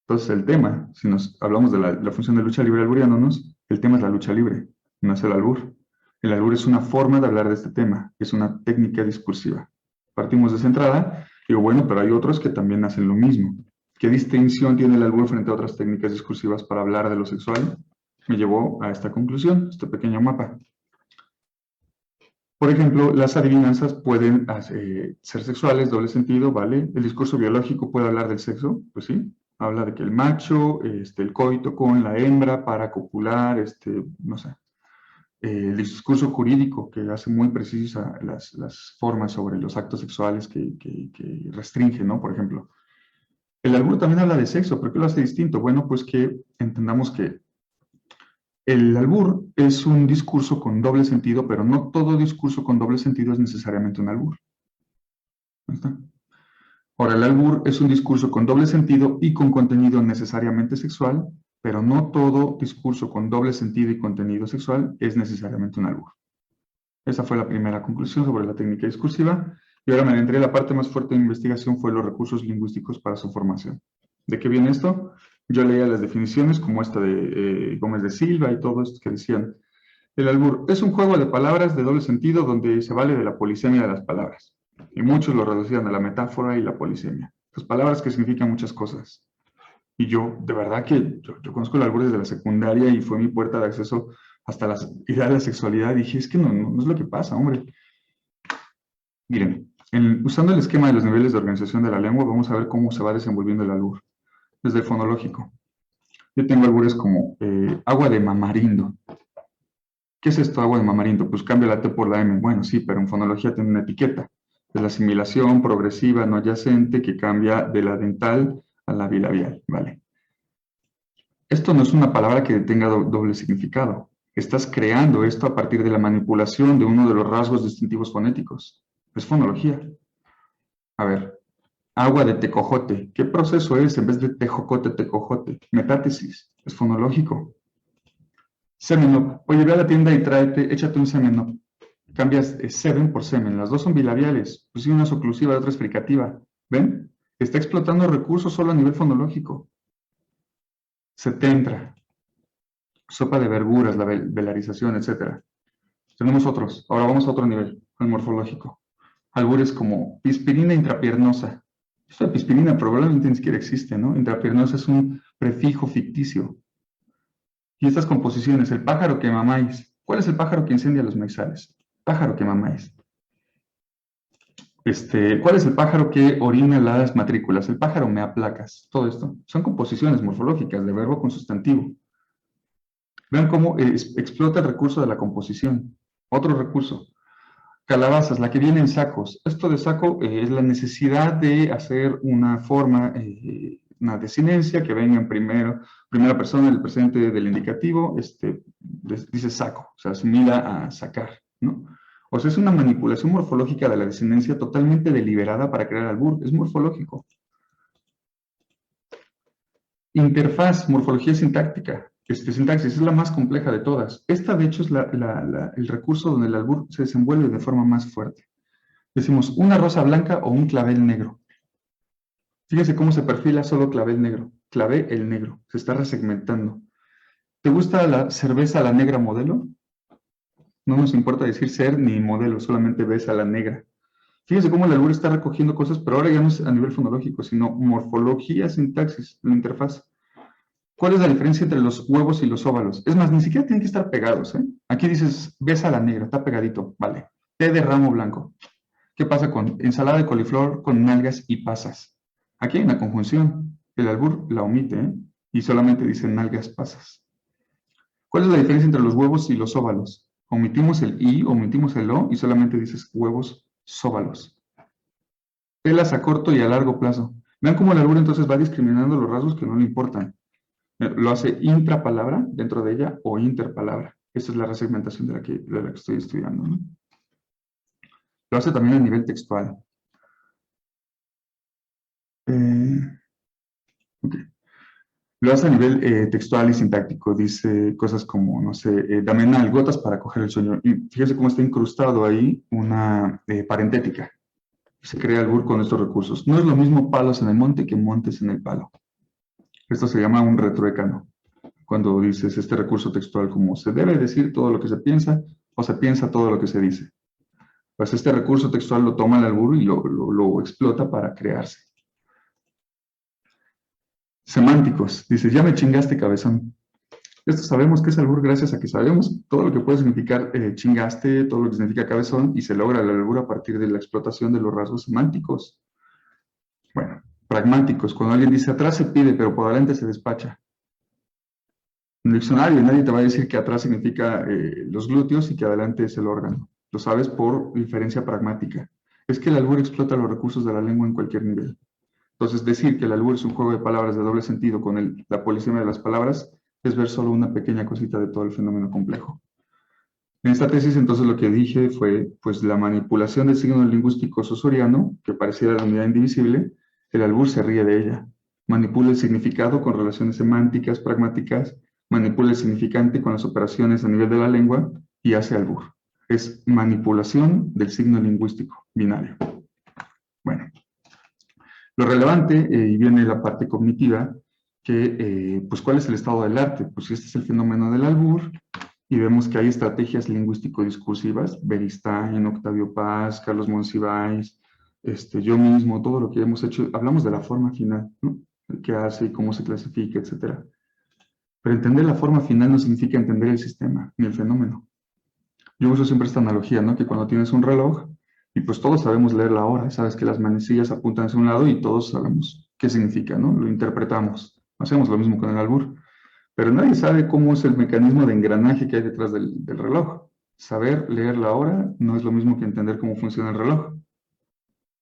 Entonces el tema, si nos hablamos de la función de lucha libre albureándonos, el tema es la lucha libre, no es el albur. El albur es una forma de hablar de este tema, es una técnica discursiva. Partimos de esa entrada, digo, bueno, pero hay otros que también hacen lo mismo. ¿Qué distinción tiene el albur frente a otras técnicas discursivas para hablar de lo sexual? Me llevó a esta conclusión, este pequeño mapa. Por ejemplo, las adivinanzas pueden ser sexuales, doble sentido, ¿vale? El discurso biológico puede hablar del sexo, pues sí. Habla de que el macho, el coito con la hembra para copular, no sé. El discurso jurídico, que hace muy precisas las formas sobre los actos sexuales que restringe, ¿no? Por ejemplo. El albur también habla de sexo, ¿por qué lo hace distinto? Bueno, pues que entendamos que el albur es un discurso con doble sentido, pero no todo discurso con doble sentido es necesariamente un albur. ¿Ahí está? Ahora, el albur es un discurso con doble sentido y con contenido necesariamente sexual, pero no todo discurso con doble sentido y contenido sexual es necesariamente un albur. Esa fue la primera conclusión sobre la técnica discursiva. Y ahora me adentré a la parte más fuerte de investigación, fue los recursos lingüísticos para su formación. ¿De qué viene esto? Yo leía las definiciones como esta de Gómez de Silva y todo esto que decían. El albur es un juego de palabras de doble sentido donde se vale de la polisemia de las palabras. Y muchos lo reducían a la metáfora y la polisemia. Pues palabras que significan muchas cosas. Y yo, de verdad que yo conozco el albur desde la secundaria y fue mi puerta de acceso hasta la idea de la sexualidad. Y dije, es que no es lo que pasa, hombre. Miren, usando el esquema de los niveles de organización de la lengua, vamos a ver cómo se va desenvolviendo el albur. Desde el fonológico. Yo tengo albures como agua de mamarindo. ¿Qué es esto, agua de mamarindo? Pues cambia la T por la M. Bueno, sí, pero en fonología tiene una etiqueta. Es la asimilación progresiva no adyacente que cambia de la dental a la bilabial, ¿vale? Esto no es una palabra que tenga doble significado. Estás creando esto a partir de la manipulación de uno de los rasgos distintivos fonéticos. Es fonología. A ver, agua de tecojote. ¿Qué proceso es en vez de tejocote, tecojote? Metátesis. Es fonológico. Semenop. Oye, ve a la tienda y échate un semenop. Cambias semen por semen. Las dos son bilabiales. Pues sí, una es oclusiva, la otra es fricativa. ¿Ven? Está explotando recursos solo a nivel fonológico. Setentra. Sopa de verduras, la velarización, etc. Tenemos otros. Ahora vamos a otro nivel, el morfológico. Albures como pispirina intrapiernosa. Esto de pispirina probablemente ni siquiera existe, ¿no? Intrapiernosa es un prefijo ficticio. Y estas composiciones, el pájaro que mamáis. ¿Cuál es el pájaro que incendia los maizales? Pájaro que mamáis. ¿Cuál es el pájaro que orina las matrículas? El pájaro me aplacas. Todo esto son composiciones morfológicas de verbo con sustantivo. Vean cómo explota el recurso de la composición. Otro recurso. Calabazas, la que viene en sacos. Esto de saco es la necesidad de hacer una forma, una desinencia que venga en primera persona, el presente del indicativo, dice saco, o sea, asimila a sacar, ¿no? O sea, es una manipulación morfológica de la desinencia totalmente deliberada para crear albur, es morfológico. Interfaz, morfología sintáctica. sintaxis, es la más compleja de todas. Esta, de hecho, es el recurso donde el albur se desenvuelve de forma más fuerte. Decimos una rosa blanca o un clavel negro. Fíjense cómo se perfila solo clavel negro. Clavé el negro. Se está resegmentando. ¿Te gusta la cerveza la negra modelo? No nos importa decir ser ni modelo, solamente ves a la negra. Fíjense cómo el albur está recogiendo cosas, pero ahora ya no es a nivel fonológico, sino morfología, sintaxis, la interfaz. ¿Cuál es la diferencia entre los huevos y los óvalos? Es más, ni siquiera tienen que estar pegados, ¿eh? Aquí dices, ves a la negra, está pegadito, vale. Té de ramo blanco. ¿Qué pasa con ensalada de coliflor con nalgas y pasas? Aquí hay una conjunción. El albur la omite, ¿eh? Y solamente dice nalgas, pasas. ¿Cuál es la diferencia entre los huevos y los óvalos? Omitimos el i, omitimos el o y solamente dices huevos sóvalos. Pelas a corto y a largo plazo. Vean cómo el albur entonces va discriminando los rasgos que no le importan. Lo hace intrapalabra dentro de ella o interpalabra. Esa es la resegmentación de la que estoy estudiando, ¿no? Lo hace también a nivel textual. Okay. Lo hace a nivel textual y sintáctico. Dice cosas como, no sé, dame nalgotas para coger el sueño. Y fíjese cómo está incrustado ahí una parentética. Se crea albur con estos recursos. No es lo mismo palos en el monte que montes en el palo. Esto se llama un retruécano. Cuando dices este recurso textual como se debe decir todo lo que se piensa o se piensa todo lo que se dice. Pues este recurso textual lo toma el albur y lo explota para crearse. Semánticos. Dice, ya me chingaste, cabezón. Esto sabemos que es albur gracias a que sabemos todo lo que puede significar chingaste, todo lo que significa cabezón, y se logra el albur a partir de la explotación de los rasgos semánticos. Bueno, pragmáticos. Cuando alguien dice atrás se pide, pero por adelante se despacha. En el diccionario nadie te va a decir que atrás significa los glúteos y que adelante es el órgano. Lo sabes por diferencia pragmática. Es que el albur explota los recursos de la lengua en cualquier nivel. Entonces, decir que el albur es un juego de palabras de doble sentido con la polisemia de las palabras es ver solo una pequeña cosita de todo el fenómeno complejo. En esta tesis, entonces, lo que dije fue, pues, la manipulación del signo lingüístico sosoriano, que pareciera la unidad indivisible, el albur se ríe de ella. Manipula el significado con relaciones semánticas, pragmáticas, manipula el significante con las operaciones a nivel de la lengua y hace albur. Es manipulación del signo lingüístico binario. Bueno, lo relevante, y viene la parte cognitiva, que, pues, ¿cuál es el estado del arte? Pues este es el fenómeno del albur, y vemos que hay estrategias lingüístico-discursivas, Beristain, Octavio Paz, Carlos Monsiváis, yo mismo, todo lo que hemos hecho, hablamos de la forma final, ¿no? ¿Qué hace y cómo se clasifica, etcétera? Pero entender la forma final no significa entender el sistema, ni el fenómeno. Yo uso siempre esta analogía, ¿no? Que cuando tienes un reloj, y pues todos sabemos leer la hora, sabes que las manecillas apuntan hacia un lado y todos sabemos qué significa, ¿no? Lo interpretamos. Hacemos lo mismo con el albur. Pero nadie sabe cómo es el mecanismo de engranaje que hay detrás del reloj. Saber leer la hora no es lo mismo que entender cómo funciona el reloj.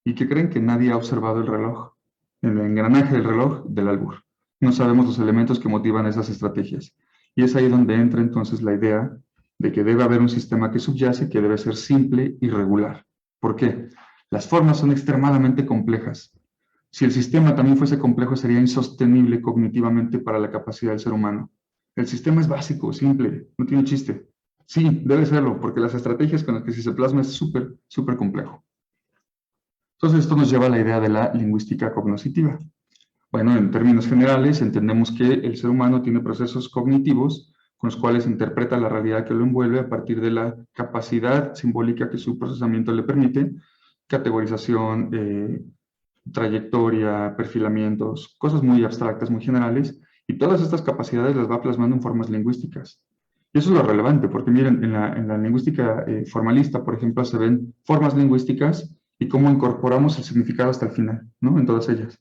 ¿Y qué creen? Que nadie ha observado el reloj, el engranaje del reloj del albur. No sabemos los elementos que motivan esas estrategias. Y es ahí donde entra entonces la idea de que debe haber un sistema que subyace, que debe ser simple y regular. ¿Por qué? Las formas son extremadamente complejas. Si el sistema también fuese complejo, sería insostenible cognitivamente para la capacidad del ser humano. El sistema es básico, simple, no tiene chiste. Sí, debe serlo, porque las estrategias con las que se plasma es súper, súper complejo. Entonces, esto nos lleva a la idea de la lingüística cognoscitiva. Bueno, en términos generales, entendemos que el ser humano tiene procesos cognitivos con los cuales interpreta la realidad que lo envuelve a partir de la capacidad simbólica que su procesamiento le permite, categorización, trayectoria, perfilamientos, cosas muy abstractas, muy generales, y todas estas capacidades las va plasmando en formas lingüísticas. Y eso es lo relevante, porque miren, en la lingüística formalista, por ejemplo, se ven formas lingüísticas y cómo incorporamos el significado hasta el final, ¿no? En todas ellas.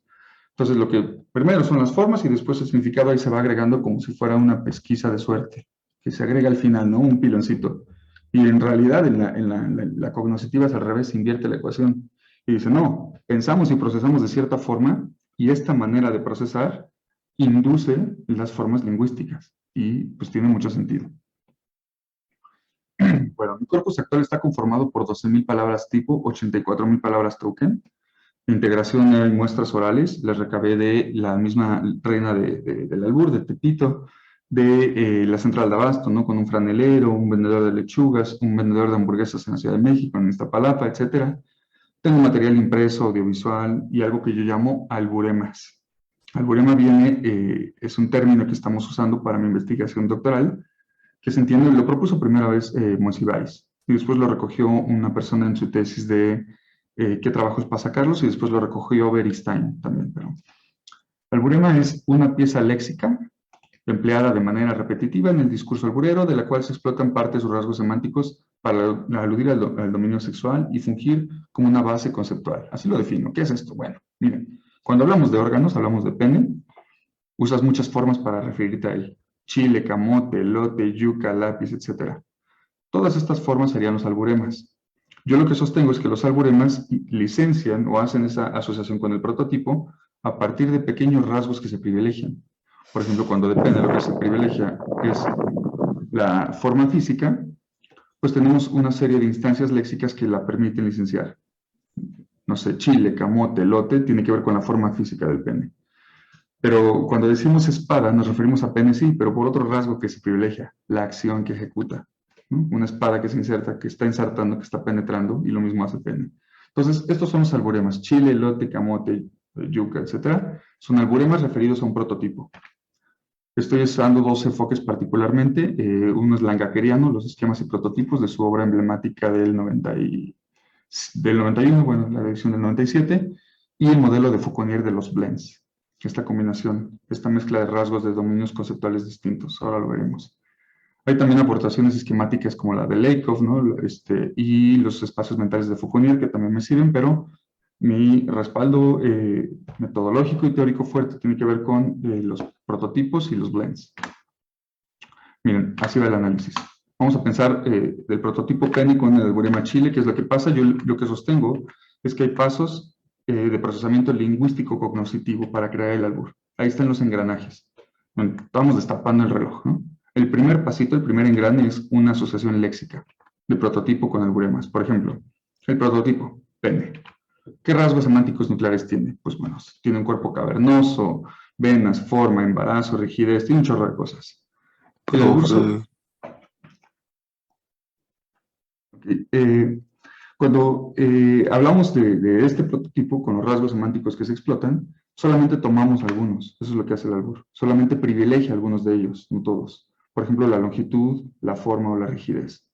Entonces, lo que primero son las formas y después el significado ahí se va agregando como si fuera una pesquisa de suerte, que se agrega al final, ¿no? Un piloncito. Y en realidad, en la cognoscitiva es al revés, se invierte la ecuación. Y dice, no, pensamos y procesamos de cierta forma y esta manera de procesar induce las formas lingüísticas. Y pues tiene mucho sentido. Bueno, mi corpus actual está conformado por 12.000 palabras tipo, 84.000 palabras token. Integración y muestras orales, las recabé de la misma reina del albur, de Tepito, de la central de abasto, ¿no? Con un franelero, un vendedor de lechugas, un vendedor de hamburguesas en la Ciudad de México, en Iztapalapa, etc. Tengo material impreso, audiovisual y algo que yo llamo alburemas. Alburema es un término que estamos usando para mi investigación doctoral, que se entiende, lo propuso primera vez Monsiváis, y después lo recogió una persona en su tesis de qué trabajos para sacarlos, y después lo recogió Beristain también. Pero alburema es una pieza léxica empleada de manera repetitiva en el discurso alburero, de la cual se explotan partes o rasgos semánticos para aludir al dominio sexual y fungir como una base conceptual. Así lo defino. ¿Qué es esto? Bueno, miren, cuando hablamos de órganos, hablamos de pene, usas muchas formas para referirte a él. Chile, camote, elote, yuca, lápiz, etc. Todas estas formas serían los alburemas. Yo lo que sostengo es que los alburemas licencian o hacen esa asociación con el prototipo a partir de pequeños rasgos que se privilegian. Por ejemplo, cuando depende de lo que se privilegia es la forma física, pues tenemos una serie de instancias léxicas que la permiten licenciar. No sé, chile, camote, elote, tiene que ver con la forma física del pene. Pero cuando decimos espada, nos referimos a pene, sí, pero por otro rasgo que se privilegia, la acción que ejecuta, ¿no? Una espada que se inserta, que está insertando, que está penetrando, y lo mismo hace pene. Entonces, estos son los alburemas. Chile, elote, camote, yuca, etc. Son alburemas referidos a un prototipo. Estoy usando dos enfoques particularmente. Uno es langakeriano, los esquemas y prototipos de su obra emblemática del 91, bueno, la edición del 97, y el modelo de Fauconnier de los blends. Esta combinación, esta mezcla de rasgos de dominios conceptuales distintos. Ahora lo veremos. Hay también aportaciones esquemáticas como la de Lakoff, ¿no? Y los espacios mentales de Fauconnier, que también me sirven, pero mi respaldo metodológico y teórico fuerte tiene que ver con los prototipos y los blends. Miren, así va el análisis. Vamos a pensar del prototipo pene con el alburema chile, que es lo que pasa. Yo lo que sostengo es que hay pasos de procesamiento lingüístico cognoscitivo para crear el albur. Ahí están los engranajes. Bueno, estamos destapando el reloj, ¿no? El primer pasito, el primer engrane es una asociación léxica de prototipo con alburemas. Por ejemplo, el prototipo, pene. ¿Qué rasgos semánticos nucleares tiene? Pues bueno, tiene un cuerpo cavernoso, venas, forma, embarazo, rigidez, tiene un chorro de cosas. El albur cuando hablamos de este prototipo con los rasgos semánticos que se explotan, solamente tomamos algunos. Eso es lo que hace el albur. Solamente privilegia algunos de ellos, no todos. Por ejemplo, la longitud, la forma o la rigidez.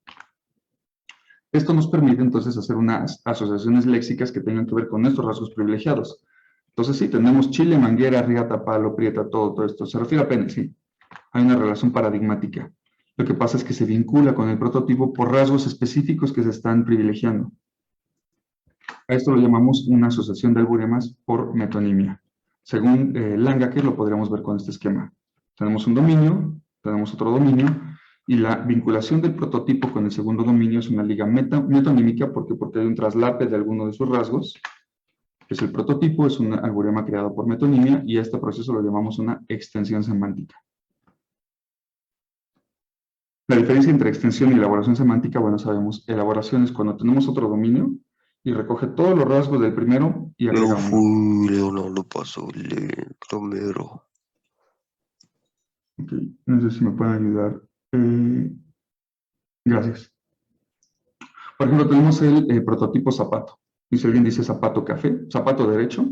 Esto nos permite entonces hacer unas asociaciones léxicas que tengan que ver con estos rasgos privilegiados. Entonces sí, tenemos chile, manguera, riata, palo, prieta, todo esto. Se refiere a pene, sí. Hay una relación paradigmática. Lo que pasa es que se vincula con el prototipo por rasgos específicos que se están privilegiando. A esto lo llamamos una asociación de alburemas por metonimia. Según Langacker lo podríamos ver con este esquema. Tenemos un dominio, tenemos otro dominio, y la vinculación del prototipo con el segundo dominio es una liga metonímica porque hay un traslape de alguno de sus rasgos, que es el prototipo, es un alburema creado por metonimia, y a este proceso lo llamamos una extensión semántica. La diferencia entre extensión y elaboración semántica, bueno, sabemos, elaboración es cuando tenemos otro dominio y recoge todos los rasgos del primero y agrega uno. Leonardo pasó Romero. Ok, no sé si me pueden ayudar. Gracias. Por ejemplo, tenemos el prototipo zapato. Y si alguien dice zapato café, zapato derecho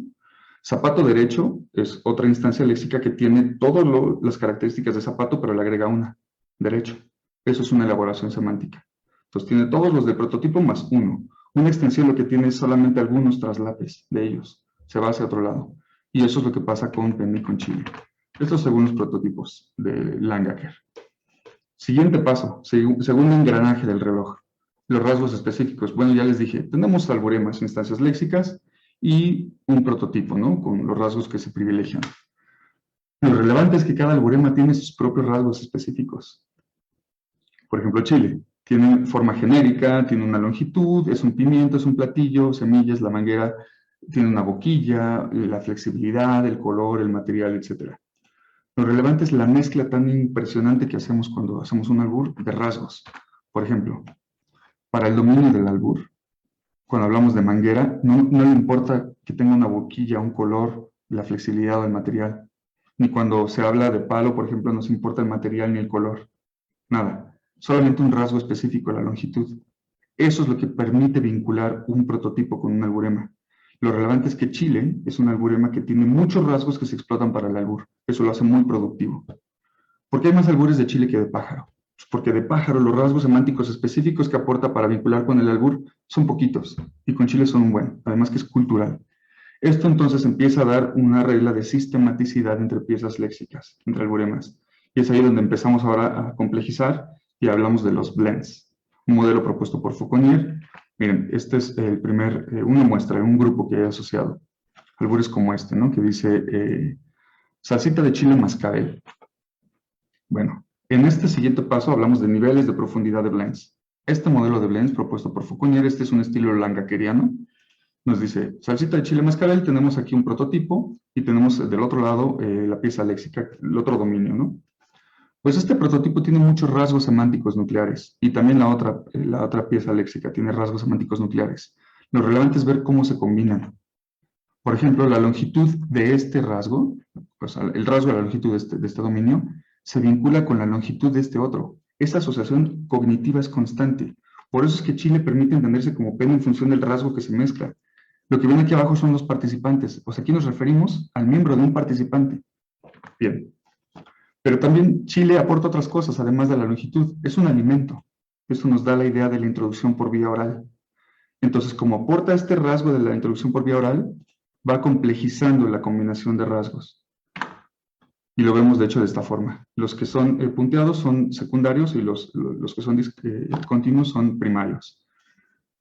es otra instancia léxica que tiene todas las características de zapato, pero le agrega una, derecho. Eso es una elaboración semántica. Entonces tiene todos los del prototipo más uno. Una extensión lo que tiene es solamente algunos traslapes de ellos. Se va hacia otro lado. Y eso es lo que pasa con pene y con chile. Estos según los prototipos de Langacker. Siguiente paso, segundo engranaje del reloj. Los rasgos específicos. Bueno, ya les dije, tenemos alburemas, instancias léxicas y un prototipo, ¿no? Con los rasgos que se privilegian. Lo relevante es que cada alburema tiene sus propios rasgos específicos. Por ejemplo, chile. Tiene forma genérica, tiene una longitud, es un pimiento, es un platillo, semillas, la manguera, tiene una boquilla, la flexibilidad, el color, el material, etc. Lo relevante es la mezcla tan impresionante que hacemos cuando hacemos un albur de rasgos. Por ejemplo, para el dominio del albur, cuando hablamos de manguera, no le importa que tenga una boquilla, un color, la flexibilidad o el material. ni cuando se habla de palo, por ejemplo, nos importa el material ni el color. Nada, solamente un rasgo específico, la longitud. Eso es lo que permite vincular un prototipo con un alburema. Lo relevante es que chile es un alburema que tiene muchos rasgos que se explotan para el albur. Eso lo hace muy productivo. ¿Por qué hay más albures de chile que de pájaro? Pues porque de pájaro los rasgos semánticos específicos que aporta para vincular con el albur son poquitos, y con chile son un buen, además que es cultural. Esto entonces empieza a dar una regla de sistematicidad entre piezas léxicas, entre alburemas. Y es ahí donde empezamos ahora a complejizar y hablamos de los blends. Un modelo propuesto por Fauconnier. Miren, este es el primer, una muestra, un grupo que he asociado. Albures como este, ¿no? Que dice salsita de chile mascabel. Bueno, en este siguiente paso hablamos de niveles de profundidad de blends. Este modelo de blends propuesto por Fauconnier, este es un estilo langakeriano. Nos dice, salsita de chile mascabel, tenemos aquí un prototipo y tenemos del otro lado la pieza léxica, el otro dominio, ¿no? Pues este prototipo tiene muchos rasgos semánticos nucleares y también la otra pieza léxica tiene rasgos semánticos nucleares. Lo relevante es ver cómo se combinan. Por ejemplo, la longitud de este rasgo, pues el rasgo de la longitud de este dominio, se vincula con la longitud de este otro. Esta asociación cognitiva es constante. Por eso es que chile permite entenderse como pene en función del rasgo que se mezcla. Lo que viene aquí abajo son los participantes. Pues aquí nos referimos al miembro de un participante. Bien. Pero también chile aporta otras cosas, además de la longitud. Es un alimento. Esto nos da la idea de la introducción por vía oral. Entonces, como aporta este rasgo de la introducción por vía oral, va complejizando la combinación de rasgos. Y lo vemos, de hecho, de esta forma. Los que son punteados son secundarios y los que son continuos son primarios.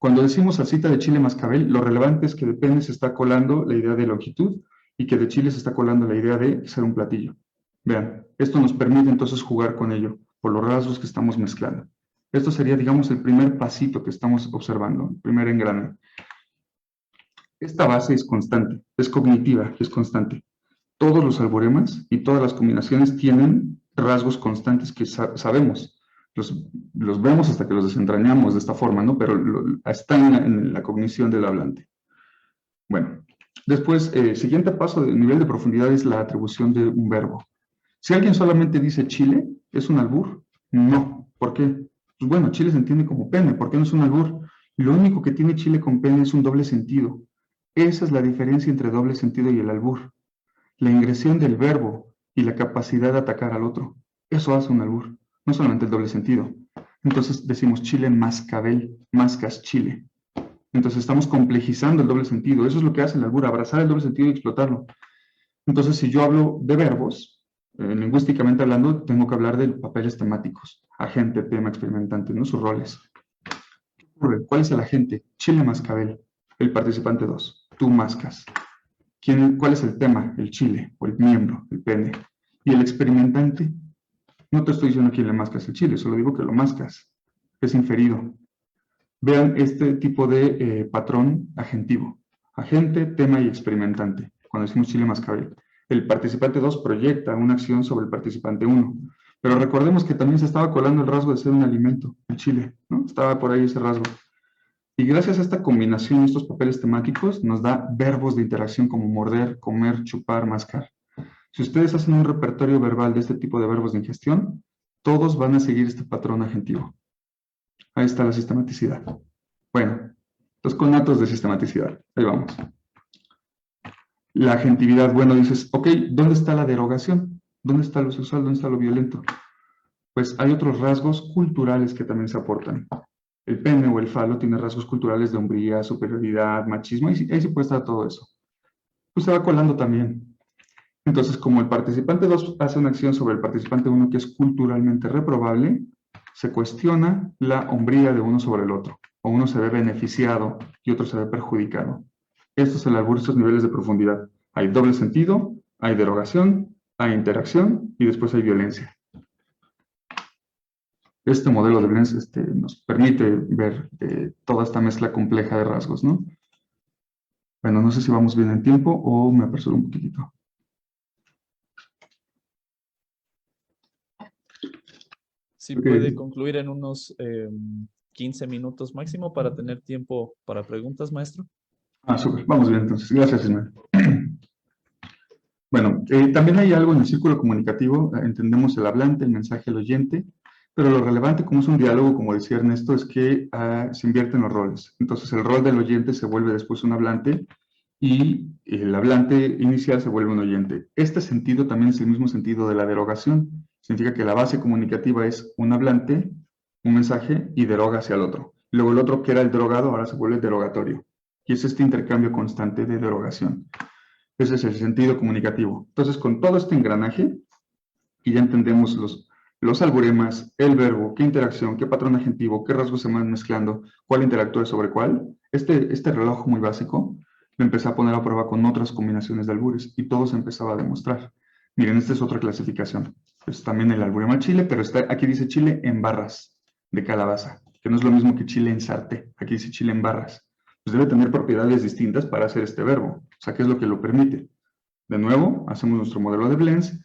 Cuando decimos salsita de chile mascabel, lo relevante es que de pene se está colando la idea de longitud y que de chile se está colando la idea de ser un platillo. Vean, esto nos permite entonces jugar con ello, por los rasgos que estamos mezclando. Esto sería, digamos, el primer pasito que estamos observando, el primer engrane. Esta base es constante, es cognitiva, es constante. Todos los algoremas y todas las combinaciones tienen rasgos constantes que sabemos. Los vemos hasta que los desentrañamos de esta forma, ¿no? Pero están en la cognición del hablante. Bueno, después, siguiente paso del nivel de profundidad es la atribución de un verbo. Si alguien solamente dice chile, ¿es un albur? No. ¿Por qué? Pues bueno, chile se entiende como pene. ¿Por qué no es un albur? Lo único que tiene chile con pene es un doble sentido. Esa es la diferencia entre doble sentido y el albur. La ingresión del verbo y la capacidad de atacar al otro. Eso hace un albur. No solamente el doble sentido. Entonces decimos chile mascabel, mascas chile. Entonces estamos complejizando el doble sentido. Eso es lo que hace el albur, abrazar el doble sentido y explotarlo. Entonces, si yo hablo de verbos, lingüísticamente hablando, tengo que hablar de papeles temáticos. Agente, tema, experimentante, ¿no? Sus roles. ¿Cuál es el agente? Chile mascabel. El participante 2. Tú mascas. ¿Cuál es el tema? El chile, o el miembro, el pene. Y el experimentante, no te estoy diciendo quién le mascas el chile, solo digo que lo mascas. Es inferido. Vean este tipo de patrón agentivo. Agente, tema y experimentante. Cuando decimos chile mascabel. El participante 2 proyecta una acción sobre el participante 1. Pero recordemos que también se estaba colando el rasgo de ser un alimento, el chile, ¿no? Estaba por ahí ese rasgo. Y gracias a esta combinación de estos papeles temáticos, nos da verbos de interacción como morder, comer, chupar, mascar. Si ustedes hacen un repertorio verbal de este tipo de verbos de ingestión, todos van a seguir este patrón agentivo. Ahí está la sistematicidad. Bueno, los conatos de sistematicidad. Ahí vamos. La agentividad, bueno, dices, ok, ¿dónde está la derogación? ¿Dónde está lo sexual? ¿Dónde está lo violento? Pues hay otros rasgos culturales que también se aportan. El pene o el falo tiene rasgos culturales de hombría, superioridad, machismo, ahí sí puede estar todo eso. Pues se va colando también. Entonces, como el participante 2 hace una acción sobre el participante 1 que es culturalmente reprobable, se cuestiona la hombría de uno sobre el otro. O uno se ve beneficiado y otro se ve perjudicado. Esto es el albur, estos niveles de profundidad. Hay doble sentido, hay derogación, hay interacción y después hay violencia. Este modelo de Blends nos permite ver toda esta mezcla compleja de rasgos, ¿no? Bueno, no sé si vamos bien en tiempo o me apresuro un poquitito. Sí, puede concluir en unos 15 minutos máximo para tener tiempo para preguntas, maestro. Súper. Vamos bien entonces. Gracias, Ismael. Bueno, también hay algo en el círculo comunicativo, entendemos el hablante, el mensaje, el oyente, pero lo relevante, como es un diálogo, como decía Ernesto, es que se invierten los roles. Entonces el rol del oyente se vuelve después un hablante y el hablante inicial se vuelve un oyente. Este sentido también es el mismo sentido de la derogación. Significa que la base comunicativa es un hablante, un mensaje y deroga hacia el otro. Luego el otro, que era el derogado, ahora se vuelve derogatorio. Y es este intercambio constante de derogación. Ese es el sentido comunicativo. Entonces, con todo este engranaje, y ya entendemos los algoremas, el verbo, qué interacción, qué patrón adjetivo, qué rasgos se van mezclando, cuál interactúa sobre cuál, este reloj muy básico, lo empecé a poner a prueba con otras combinaciones de albures, y todo se empezaba a demostrar. Miren, esta es otra clasificación. Es también el alburema chile, pero aquí dice chile en barras de calabaza, que no es lo mismo que chile en sarté. Aquí dice chile en barras. Pues debe tener propiedades distintas para hacer este verbo. O sea, ¿qué es lo que lo permite? De nuevo, hacemos nuestro modelo de blends.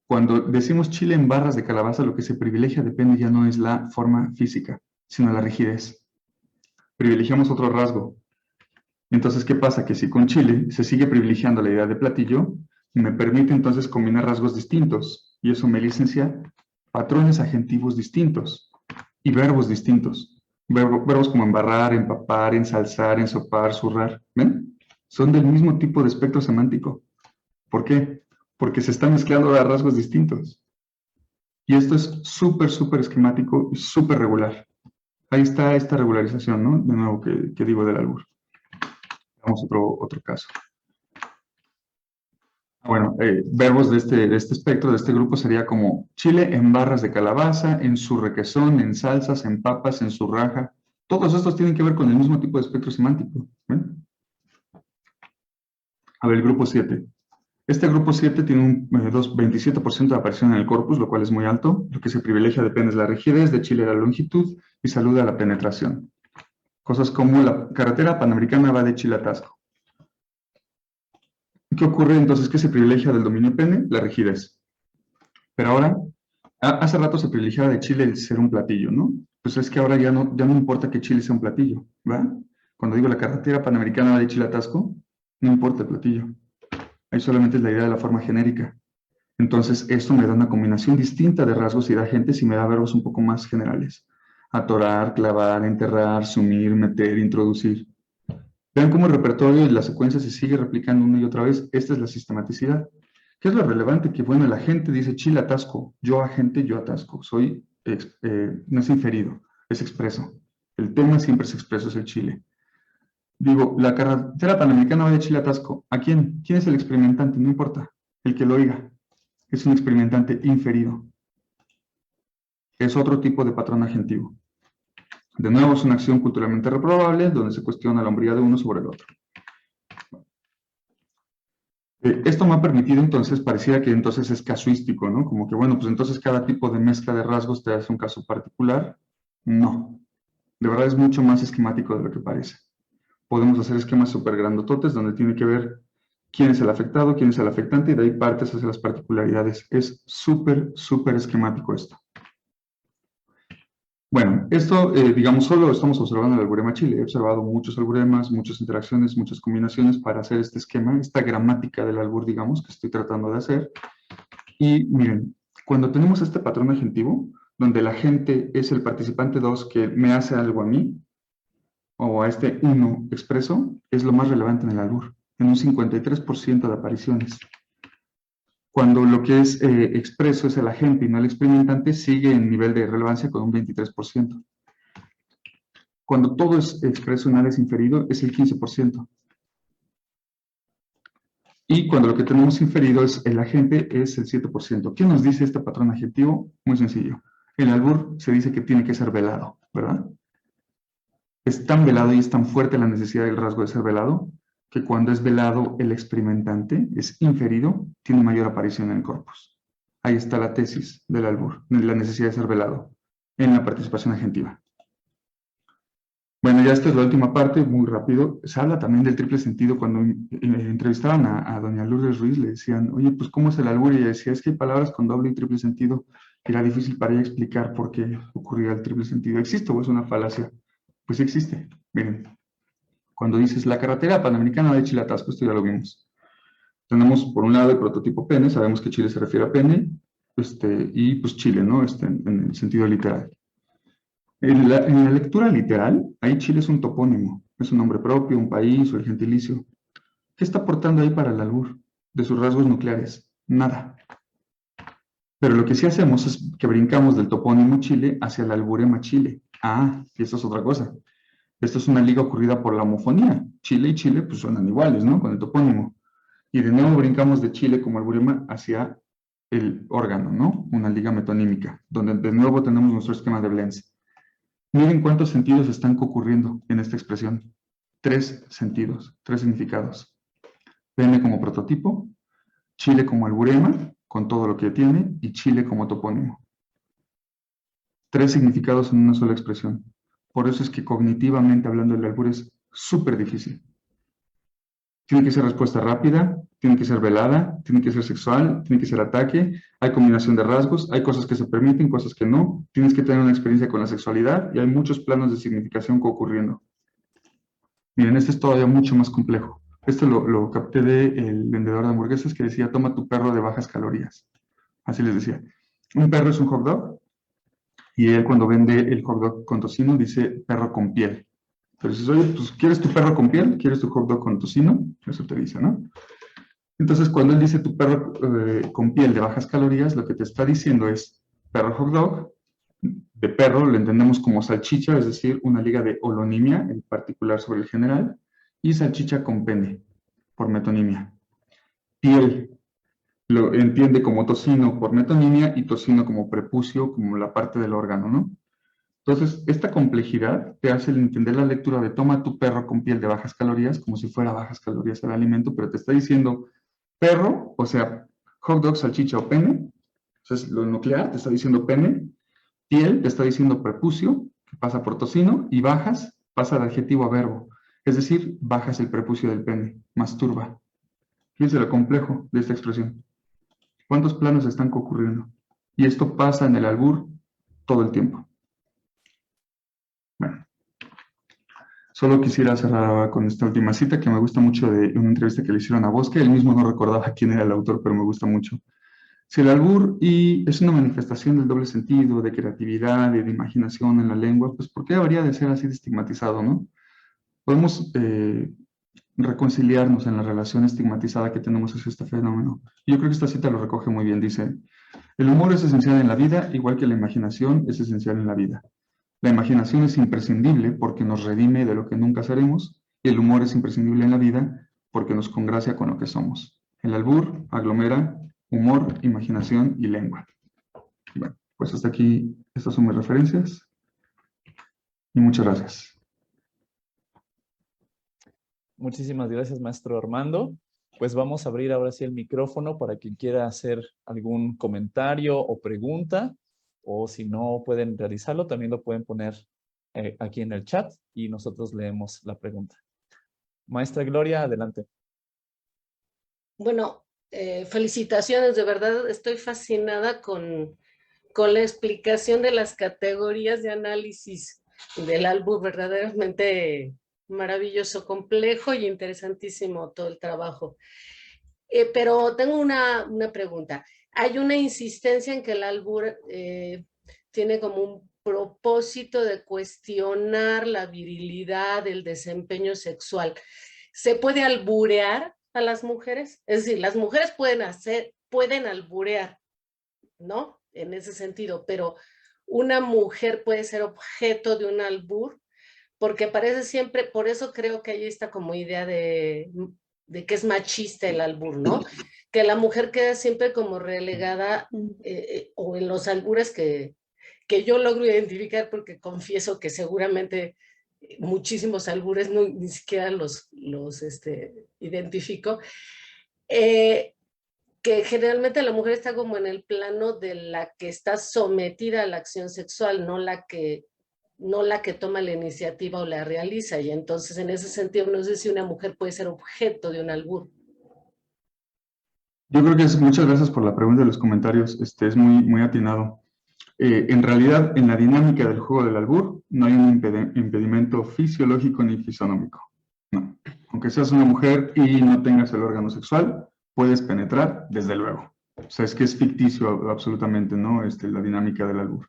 Cuando decimos chile en barras de calabaza, lo que se privilegia depende ya no es la forma física, sino la rigidez. Privilegiamos otro rasgo. Entonces, ¿qué pasa? Que si con chile se sigue privilegiando la idea de platillo, me permite entonces combinar rasgos distintos, y eso me licencia patrones adjetivos distintos y verbos distintos. Verbos como embarrar, empapar, ensalzar, ensopar, zurrar. ¿Ven? Son del mismo tipo de espectro semántico. ¿Por qué? Porque se están mezclando a rasgos distintos. Y esto es súper, súper esquemático y súper regular. Ahí está esta regularización, ¿no? De nuevo, que digo del albur. Vamos a otro caso. Bueno, verbos de este espectro, de este grupo, sería como chile en barras de calabaza, en su requesón, en salsas, en papas, en su raja. Todos estos tienen que ver con el mismo tipo de espectro semántico. ¿Ven? A ver, el grupo 7. Este grupo 7 tiene un 27% de aparición en el corpus, lo cual es muy alto. Lo que se privilegia depende de la rigidez, de chile a la longitud y salud a la penetración. Cosas como la carretera panamericana va de Chile a Tasco. ¿Qué ocurre entonces? Que se privilegia del dominio pene, la rigidez. Pero ahora, hace rato se privilegiaba de Chile el ser un platillo, ¿no? Pues es que ahora ya no importa que Chile sea un platillo, ¿va? Cuando digo la carretera panamericana va de Chile a Tasco, no importa el platillo. Ahí solamente es la idea de la forma genérica. Entonces, esto me da una combinación distinta de rasgos y de agentes y me da verbos un poco más generales. Atorar, clavar, enterrar, sumir, meter, introducir. Vean cómo el repertorio y la secuencia se sigue replicando una y otra vez. Esta es la sistematicidad. ¿Qué es lo relevante? Que, bueno, la gente dice chile atasco. Yo agente, yo atasco. No es inferido, es expreso. El tema siempre es expreso, es el chile. Digo, la carretera panamericana va de Chile a Tasco. ¿A quién? ¿Quién es el experimentante? No importa. El que lo oiga. Es un experimentante inferido. Es otro tipo de patrón adjetivo. De nuevo, es una acción culturalmente reprobable, donde se cuestiona la hombría de uno sobre el otro. Esto me ha permitido, entonces, pareciera que entonces es casuístico, ¿no? Como que, bueno, pues entonces cada tipo de mezcla de rasgos te hace un caso particular. No. De verdad es mucho más esquemático de lo que parece. Podemos hacer esquemas súper grandototes donde tiene que ver quién es el afectado, quién es el afectante, y de ahí partes hacia las particularidades. Es súper, súper esquemático esto. Bueno, esto, digamos, solo estamos observando el alburema chile. He observado muchos alburemas, muchas interacciones, muchas combinaciones para hacer este esquema, esta gramática del albur, digamos, que estoy tratando de hacer. Y miren, cuando tenemos este patrón adjetivo, donde el agente es el participante 2 que me hace algo a mí, o a este 1 expreso, es lo más relevante en el albur, en un 53% de apariciones. Cuando lo que es expreso es el agente y no el experimentante, sigue en nivel de relevancia con un 23%. Cuando todo es expreso y nada es inferido, es el 15%. Y cuando lo que tenemos inferido es el agente, es el 7%. ¿Qué nos dice este patrón adjetivo? Muy sencillo. El albur se dice que tiene que ser velado, ¿verdad? Es tan velado y es tan fuerte la necesidad del rasgo de ser velado, que cuando es velado el experimentante, es inferido, tiene mayor aparición en el corpus. Ahí está la tesis del albur, de la necesidad de ser velado, en la participación adjetiva. Bueno, ya esta es la última parte, muy rápido. Se habla también del triple sentido. Cuando entrevistaban a doña Lourdes Ruiz, le decían, oye, pues ¿cómo es el albur? Y ella decía, es que hay palabras con doble y triple sentido. Era difícil para ella explicar por qué ocurría el triple sentido. ¿Existe o es una falacia? Pues existe. Miren, cuando dices la carretera panamericana de Chile a Tasco, esto ya lo vimos. Tenemos por un lado el prototipo pene, sabemos que Chile se refiere a pene, y pues Chile, ¿no? En el sentido literal. En la lectura literal, ahí Chile es un topónimo, es un nombre propio, un país o el gentilicio. ¿Qué está aportando ahí para el albur? De sus rasgos nucleares, nada. Pero lo que sí hacemos es que brincamos del topónimo Chile hacia el alburema Chile. Ah, y esto es otra cosa. Esto es una liga ocurrida por la homofonía. Chile y Chile pues suenan iguales, ¿no? Con el topónimo. Y de nuevo brincamos de Chile como alburema hacia el órgano, ¿no? Una liga metonímica, donde de nuevo tenemos nuestro esquema de Blens. Miren cuántos sentidos están concurriendo en esta expresión. 3 sentidos, 3 significados. Pene como prototipo, Chile como alburema, con todo lo que tiene, y Chile como topónimo. 3 significados en una sola expresión. Por eso es que cognitivamente hablando el albur es súper difícil. Tiene que ser respuesta rápida, tiene que ser velada, tiene que ser sexual, tiene que ser ataque, hay combinación de rasgos, hay cosas que se permiten, cosas que no, tienes que tener una experiencia con la sexualidad y hay muchos planos de significación ocurriendo. Miren, este es todavía mucho más complejo. Esto lo capté del vendedor de hamburguesas que decía, toma tu perro de bajas calorías. Así les decía. Un perro es un hot dog y él cuando vende el hot dog con tocino dice perro con piel. Pero si oye, pues, ¿quieres tu perro con piel? ¿Quieres tu hot dog con tocino? Eso te dice, ¿no? Entonces, cuando él dice tu perro con piel de bajas calorías, lo que te está diciendo es perro hot dog. De perro lo entendemos como salchicha, es decir, una liga de holonimia, en particular sobre el general, y salchicha con pene, por metonimia. Piel lo entiende como tocino por metonimia y tocino como prepucio, como la parte del órgano, ¿no? Entonces, esta complejidad te hace entender la lectura de toma tu perro con piel de bajas calorías, como si fuera bajas calorías el alimento, pero te está diciendo perro, o sea, hot dog, salchicha o pene, entonces lo nuclear te está diciendo pene, piel te está diciendo prepucio, que pasa por tocino, y bajas pasa de adjetivo a verbo, es decir, bajas el prepucio del pene, masturba. Fíjense lo complejo de esta expresión. ¿Cuántos planos están concurriendo? Y esto pasa en el albur todo el tiempo. Bueno, solo quisiera cerrar ahora con esta última cita que me gusta mucho de una entrevista que le hicieron a Bosque. Él mismo no recordaba quién era el autor, pero me gusta mucho. Si el albur es una manifestación del doble sentido, de creatividad y de imaginación en la lengua, pues ¿por qué habría de ser así de estigmatizado, no? Podemos reconciliarnos en la relación estigmatizada que tenemos hacia este fenómeno. Yo creo que esta cita lo recoge muy bien. Dice, el humor es esencial en la vida, igual que la imaginación es esencial en la vida. La imaginación es imprescindible porque nos redime de lo que nunca seremos, y el humor es imprescindible en la vida porque nos congracia con lo que somos. El albur aglomera humor, imaginación y lengua. Bueno, pues hasta aquí, estas son mis referencias. Y muchas gracias. Muchísimas gracias, maestro Armando. Pues vamos a abrir ahora sí el micrófono para quien quiera hacer algún comentario o pregunta, o si no pueden realizarlo, también lo pueden poner aquí en el chat y nosotros leemos la pregunta. Maestra Gloria, adelante. Bueno, felicitaciones, de verdad estoy fascinada con la explicación de las categorías de análisis del albur, verdaderamente maravilloso, complejo y interesantísimo todo el trabajo. Pero tengo una pregunta. Hay una insistencia en que el albur tiene como un propósito de cuestionar la virilidad, el desempeño sexual. ¿Se puede alburear a las mujeres? Es decir, las mujeres pueden alburear, ¿no? En ese sentido, pero una mujer puede ser objeto de un albur, porque parece siempre, por eso creo que ahí está como idea de que es machista el albur, ¿no? Que la mujer queda siempre como relegada, o en los albures que yo logro identificar, porque confieso que seguramente muchísimos albures ni siquiera los identifico, que generalmente la mujer está como en el plano de la que está sometida a la acción sexual, no la que toma la iniciativa o la realiza, y entonces en ese sentido no sé si una mujer puede ser objeto de un albur. Yo creo que muchas gracias por la pregunta y los comentarios, es muy, muy atinado. En realidad, en la dinámica del juego del albur, no hay un impedimento fisiológico ni fisonómico. No. Aunque seas una mujer y no tengas el órgano sexual, puedes penetrar, desde luego. O sea, es que es ficticio absolutamente, ¿no? La dinámica del albur.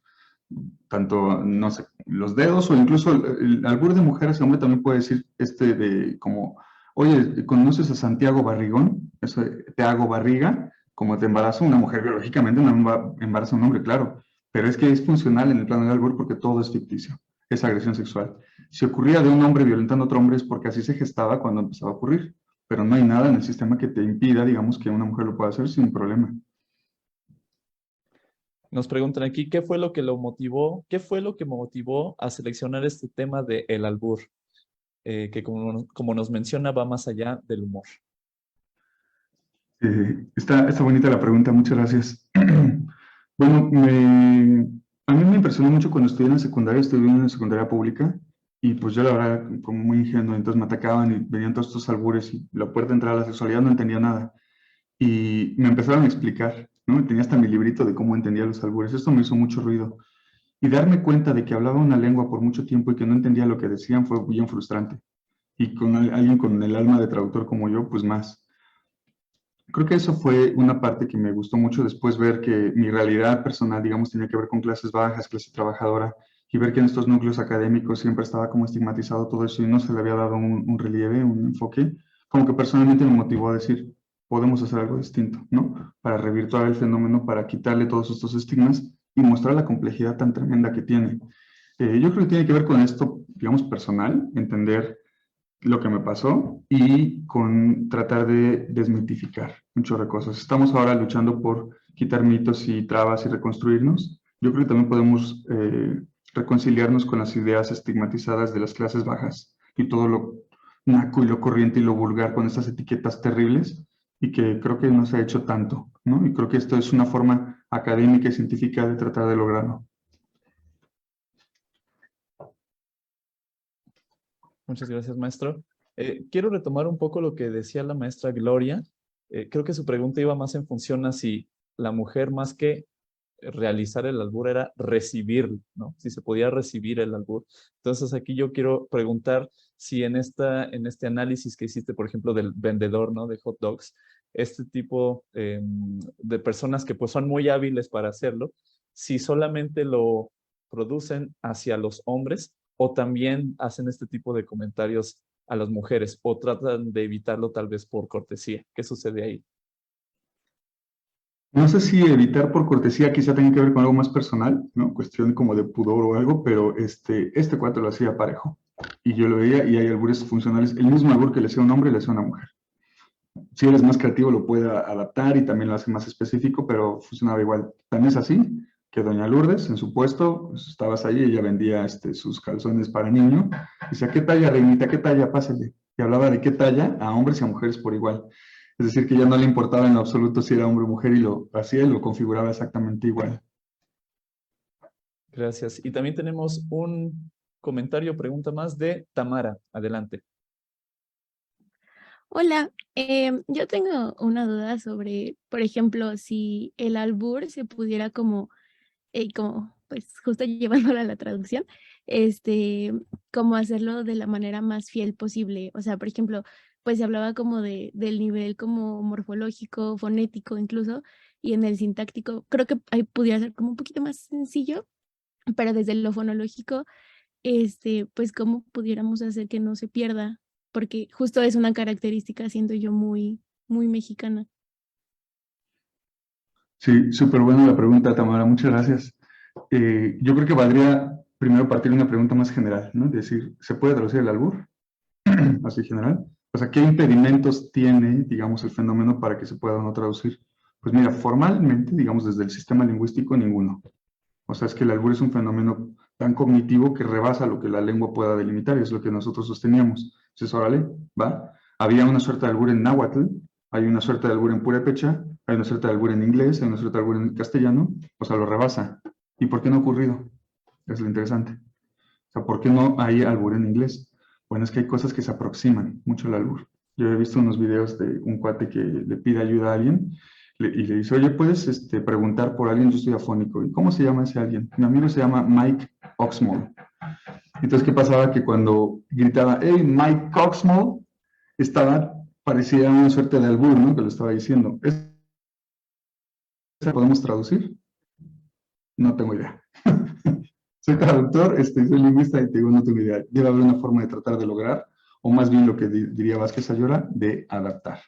Tanto, no sé, los dedos o incluso el albur de mujeres, el hombre también puede decir de como, oye, ¿conoces a Santiago Barrigón? Eso de, te hago barriga, como te embaraza una mujer biológicamente, no embaraza a un hombre, claro, pero es que es funcional en el plano del albur porque todo es ficticio, es agresión sexual. Si ocurría de un hombre violentando a otro hombre es porque así se gestaba cuando empezaba a ocurrir, pero no hay nada en el sistema que te impida, digamos, que una mujer lo pueda hacer sin problema. Nos preguntan aquí, ¿qué fue lo que motivó a seleccionar este tema de el albur? Que como nos menciona, va más allá del humor. Está bonita la pregunta, muchas gracias. Bueno, a mí me impresionó mucho cuando estudié en la secundaria, estudié en una secundaria pública, y pues yo la verdad, como muy ingenuo, entonces me atacaban y venían todos estos albures, y la puerta de entrada a la sexualidad no entendía nada. Y me empezaron a explicar, ¿no? Tenía hasta mi librito de cómo entendía los albures. Esto me hizo mucho ruido. Y darme cuenta de que hablaba una lengua por mucho tiempo y que no entendía lo que decían fue bien frustrante. Y con alguien con el alma de traductor como yo, pues más. Creo que eso fue una parte que me gustó mucho después, ver que mi realidad personal, digamos, tenía que ver con clases bajas, clase trabajadora, y ver que en estos núcleos académicos siempre estaba como estigmatizado todo eso y no se le había dado un relieve, un enfoque, como que personalmente me motivó a decir, podemos hacer algo distinto, ¿no? Para revirtuar el fenómeno, para quitarle todos estos estigmas y mostrar la complejidad tan tremenda que tiene. Yo creo que tiene que ver con esto, digamos, personal, entender lo que me pasó y con tratar de desmitificar muchas cosas. Estamos ahora luchando por quitar mitos y trabas y reconstruirnos. Yo creo que también podemos reconciliarnos con las ideas estigmatizadas de las clases bajas y todo lo naco y lo corriente y lo vulgar con estas etiquetas terribles, y que creo que no se ha hecho tanto, ¿no? Y creo que esto es una forma académica y científica de tratar de lograrlo. Muchas gracias, maestro. Quiero retomar un poco lo que decía la maestra Gloria. Creo que su pregunta iba más en función a si la mujer, más que realizar el albur, era recibirlo, ¿no? Si se podía recibir el albur. Entonces aquí yo quiero preguntar si en este análisis que hiciste, por ejemplo, del vendedor, ¿no? De hot dogs, este tipo de personas que pues son muy hábiles para hacerlo, si solamente lo producen hacia los hombres o también hacen este tipo de comentarios a las mujeres o tratan de evitarlo tal vez por cortesía. ¿Qué sucede ahí? No sé si evitar por cortesía quizá tenga que ver con algo más personal, ¿no? Cuestión como de pudor o algo, pero este cuate lo hacía parejo. Y yo lo veía y hay albures funcionales. El mismo albur que le hacía a un hombre le hacía a una mujer. Si eres más creativo lo puede adaptar y también lo hace más específico, pero funcionaba igual. Tan es así que doña Lourdes, en su puesto, pues, estabas ahí, ella vendía sus calzones para niño. Decía, ¿qué talla, reinita? ¿Qué talla? Pásale. Y hablaba de qué talla a hombres y a mujeres por igual. Es decir, que ya no le importaba en lo absoluto si era hombre o mujer y lo hacía y lo configuraba exactamente igual. Gracias. Y también tenemos un comentario, pregunta más de Tamara. Adelante. Hola, yo tengo una duda sobre, por ejemplo, si el albur se pudiera como, pues justo llevándolo a la traducción, como hacerlo de la manera más fiel posible. O sea, por ejemplo, pues se hablaba como del nivel como morfológico, fonético incluso, y en el sintáctico, creo que ahí pudiera ser como un poquito más sencillo, pero desde lo fonológico, pues cómo pudiéramos hacer que no se pierda, porque justo es una característica, siento yo, muy, muy mexicana. Sí, súper buena la pregunta, Tamara, muchas gracias. Yo creo que valdría primero partir de una pregunta más general, ¿no? Es decir, ¿se puede traducir el albur? Así general. O sea, ¿qué impedimentos tiene, digamos, el fenómeno para que se pueda no traducir? Pues mira, formalmente, digamos, desde el sistema lingüístico, ninguno. O sea, es que el albur es un fenómeno tan cognitivo que rebasa lo que la lengua pueda delimitar, y es lo que nosotros sosteníamos. Entonces, órale, va. Había una suerte de albur en náhuatl, hay una suerte de albur en purépecha, hay una suerte de albur en inglés, hay una suerte de albur en castellano, o sea, lo rebasa. ¿Y por qué no ha ocurrido? Es lo interesante. O sea, ¿por qué no hay albur en inglés? Bueno, es que hay cosas que se aproximan mucho al albur. Yo he visto unos videos de un cuate que le pide ayuda a alguien y le dice, oye, ¿puedes preguntar por alguien? Yo estoy afónico. ¿Y cómo se llama ese alguien? Mi amigo se llama Mike Oxmoll. Entonces, ¿qué pasaba? Que cuando gritaba, hey, Mike Oxmoll, estaba parecía una suerte de albur, ¿no? Que lo estaba diciendo. ¿Esa podemos traducir? No tengo idea. Soy traductor, soy lingüista y te digo, no tengo idea. Debe haber una forma de tratar de lograr, o más bien lo que diría Vázquez Ayora, de adaptar,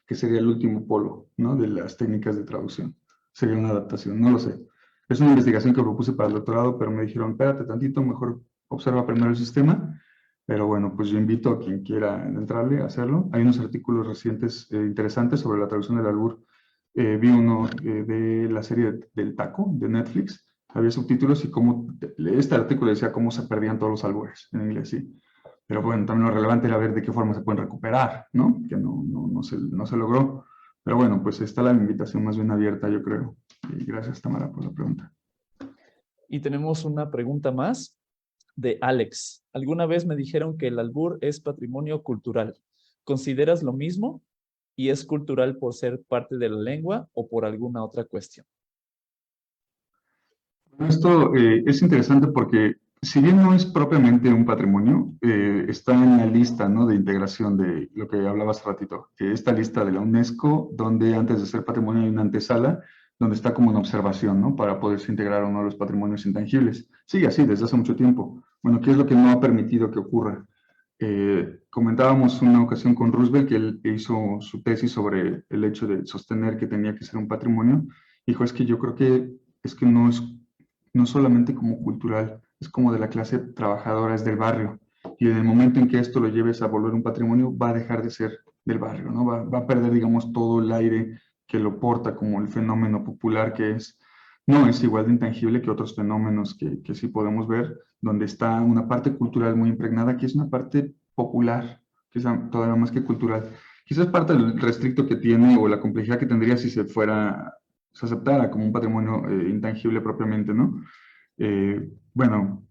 que sería el último polo, ¿no? De las técnicas de traducción. Sería una adaptación, no lo sé. Es una investigación que propuse para el doctorado, pero me dijeron, espérate tantito, mejor observa primero el sistema. Pero bueno, pues yo invito a quien quiera entrarle a hacerlo. Hay unos artículos recientes interesantes sobre la traducción del albur. Vi uno de la serie del Taco, de Netflix. Había subtítulos y este artículo decía cómo se perdían todos los albures en inglés, sí. Pero bueno, también lo relevante era ver de qué forma se pueden recuperar, ¿no? Que no se logró. Pero bueno, pues está la invitación más bien abierta, yo creo. Y gracias, Tamara, por la pregunta. Y tenemos una pregunta más de Alex. Alguna vez me dijeron que el albur es patrimonio cultural. ¿Consideras lo mismo? ¿Y es cultural por ser parte de la lengua o por alguna otra cuestión? Esto es interesante porque si bien no es propiamente un patrimonio, está en la lista, ¿no? De integración de lo que hablaba hace ratito, esta lista de la UNESCO, donde antes de ser patrimonio hay una antesala, donde está como una observación, ¿no? Para poderse integrar uno de los patrimonios intangibles. Sigue así desde hace mucho tiempo. Bueno, ¿qué es lo que no ha permitido que ocurra? Comentábamos una ocasión con Roosevelt que él hizo su tesis sobre el hecho de sostener que tenía que ser un patrimonio. Dijo, es que yo creo que no solamente como cultural, es como de la clase trabajadora, es del barrio. Y en el momento en que esto lo lleves a volver un patrimonio, va a dejar de ser del barrio, ¿no? Va a perder, digamos, todo el aire que lo porta como el fenómeno popular que es. No es igual de intangible que otros fenómenos que sí podemos ver, donde está una parte cultural muy impregnada, que es una parte popular, que es todavía más que cultural. Quizás parte del restricto que tiene o la complejidad que tendría si se aceptara como un patrimonio intangible propiamente, ¿no? Bueno,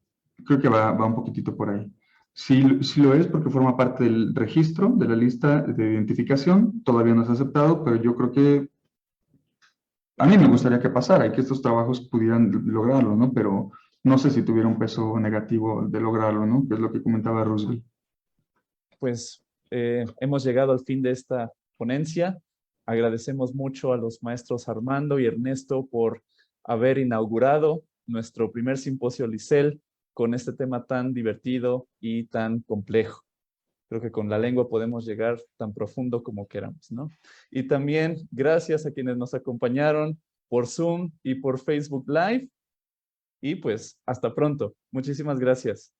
creo que va un poquitito por ahí. Sí lo es porque forma parte del registro, de la lista de identificación, todavía no es aceptado, pero yo creo que a mí me gustaría que pasara y que estos trabajos pudieran lograrlo, ¿no? Pero no sé si tuviera un peso negativo de lograrlo, ¿no? Que es lo que comentaba Roosevelt. Pues hemos llegado al fin de esta ponencia. Agradecemos mucho a los maestros Armando y Ernesto por haber inaugurado nuestro primer simposio Licel con este tema tan divertido y tan complejo. Creo que con la lengua podemos llegar tan profundo como queramos, ¿no? Y también gracias a quienes nos acompañaron por Zoom y por Facebook Live. Y pues hasta pronto. Muchísimas gracias.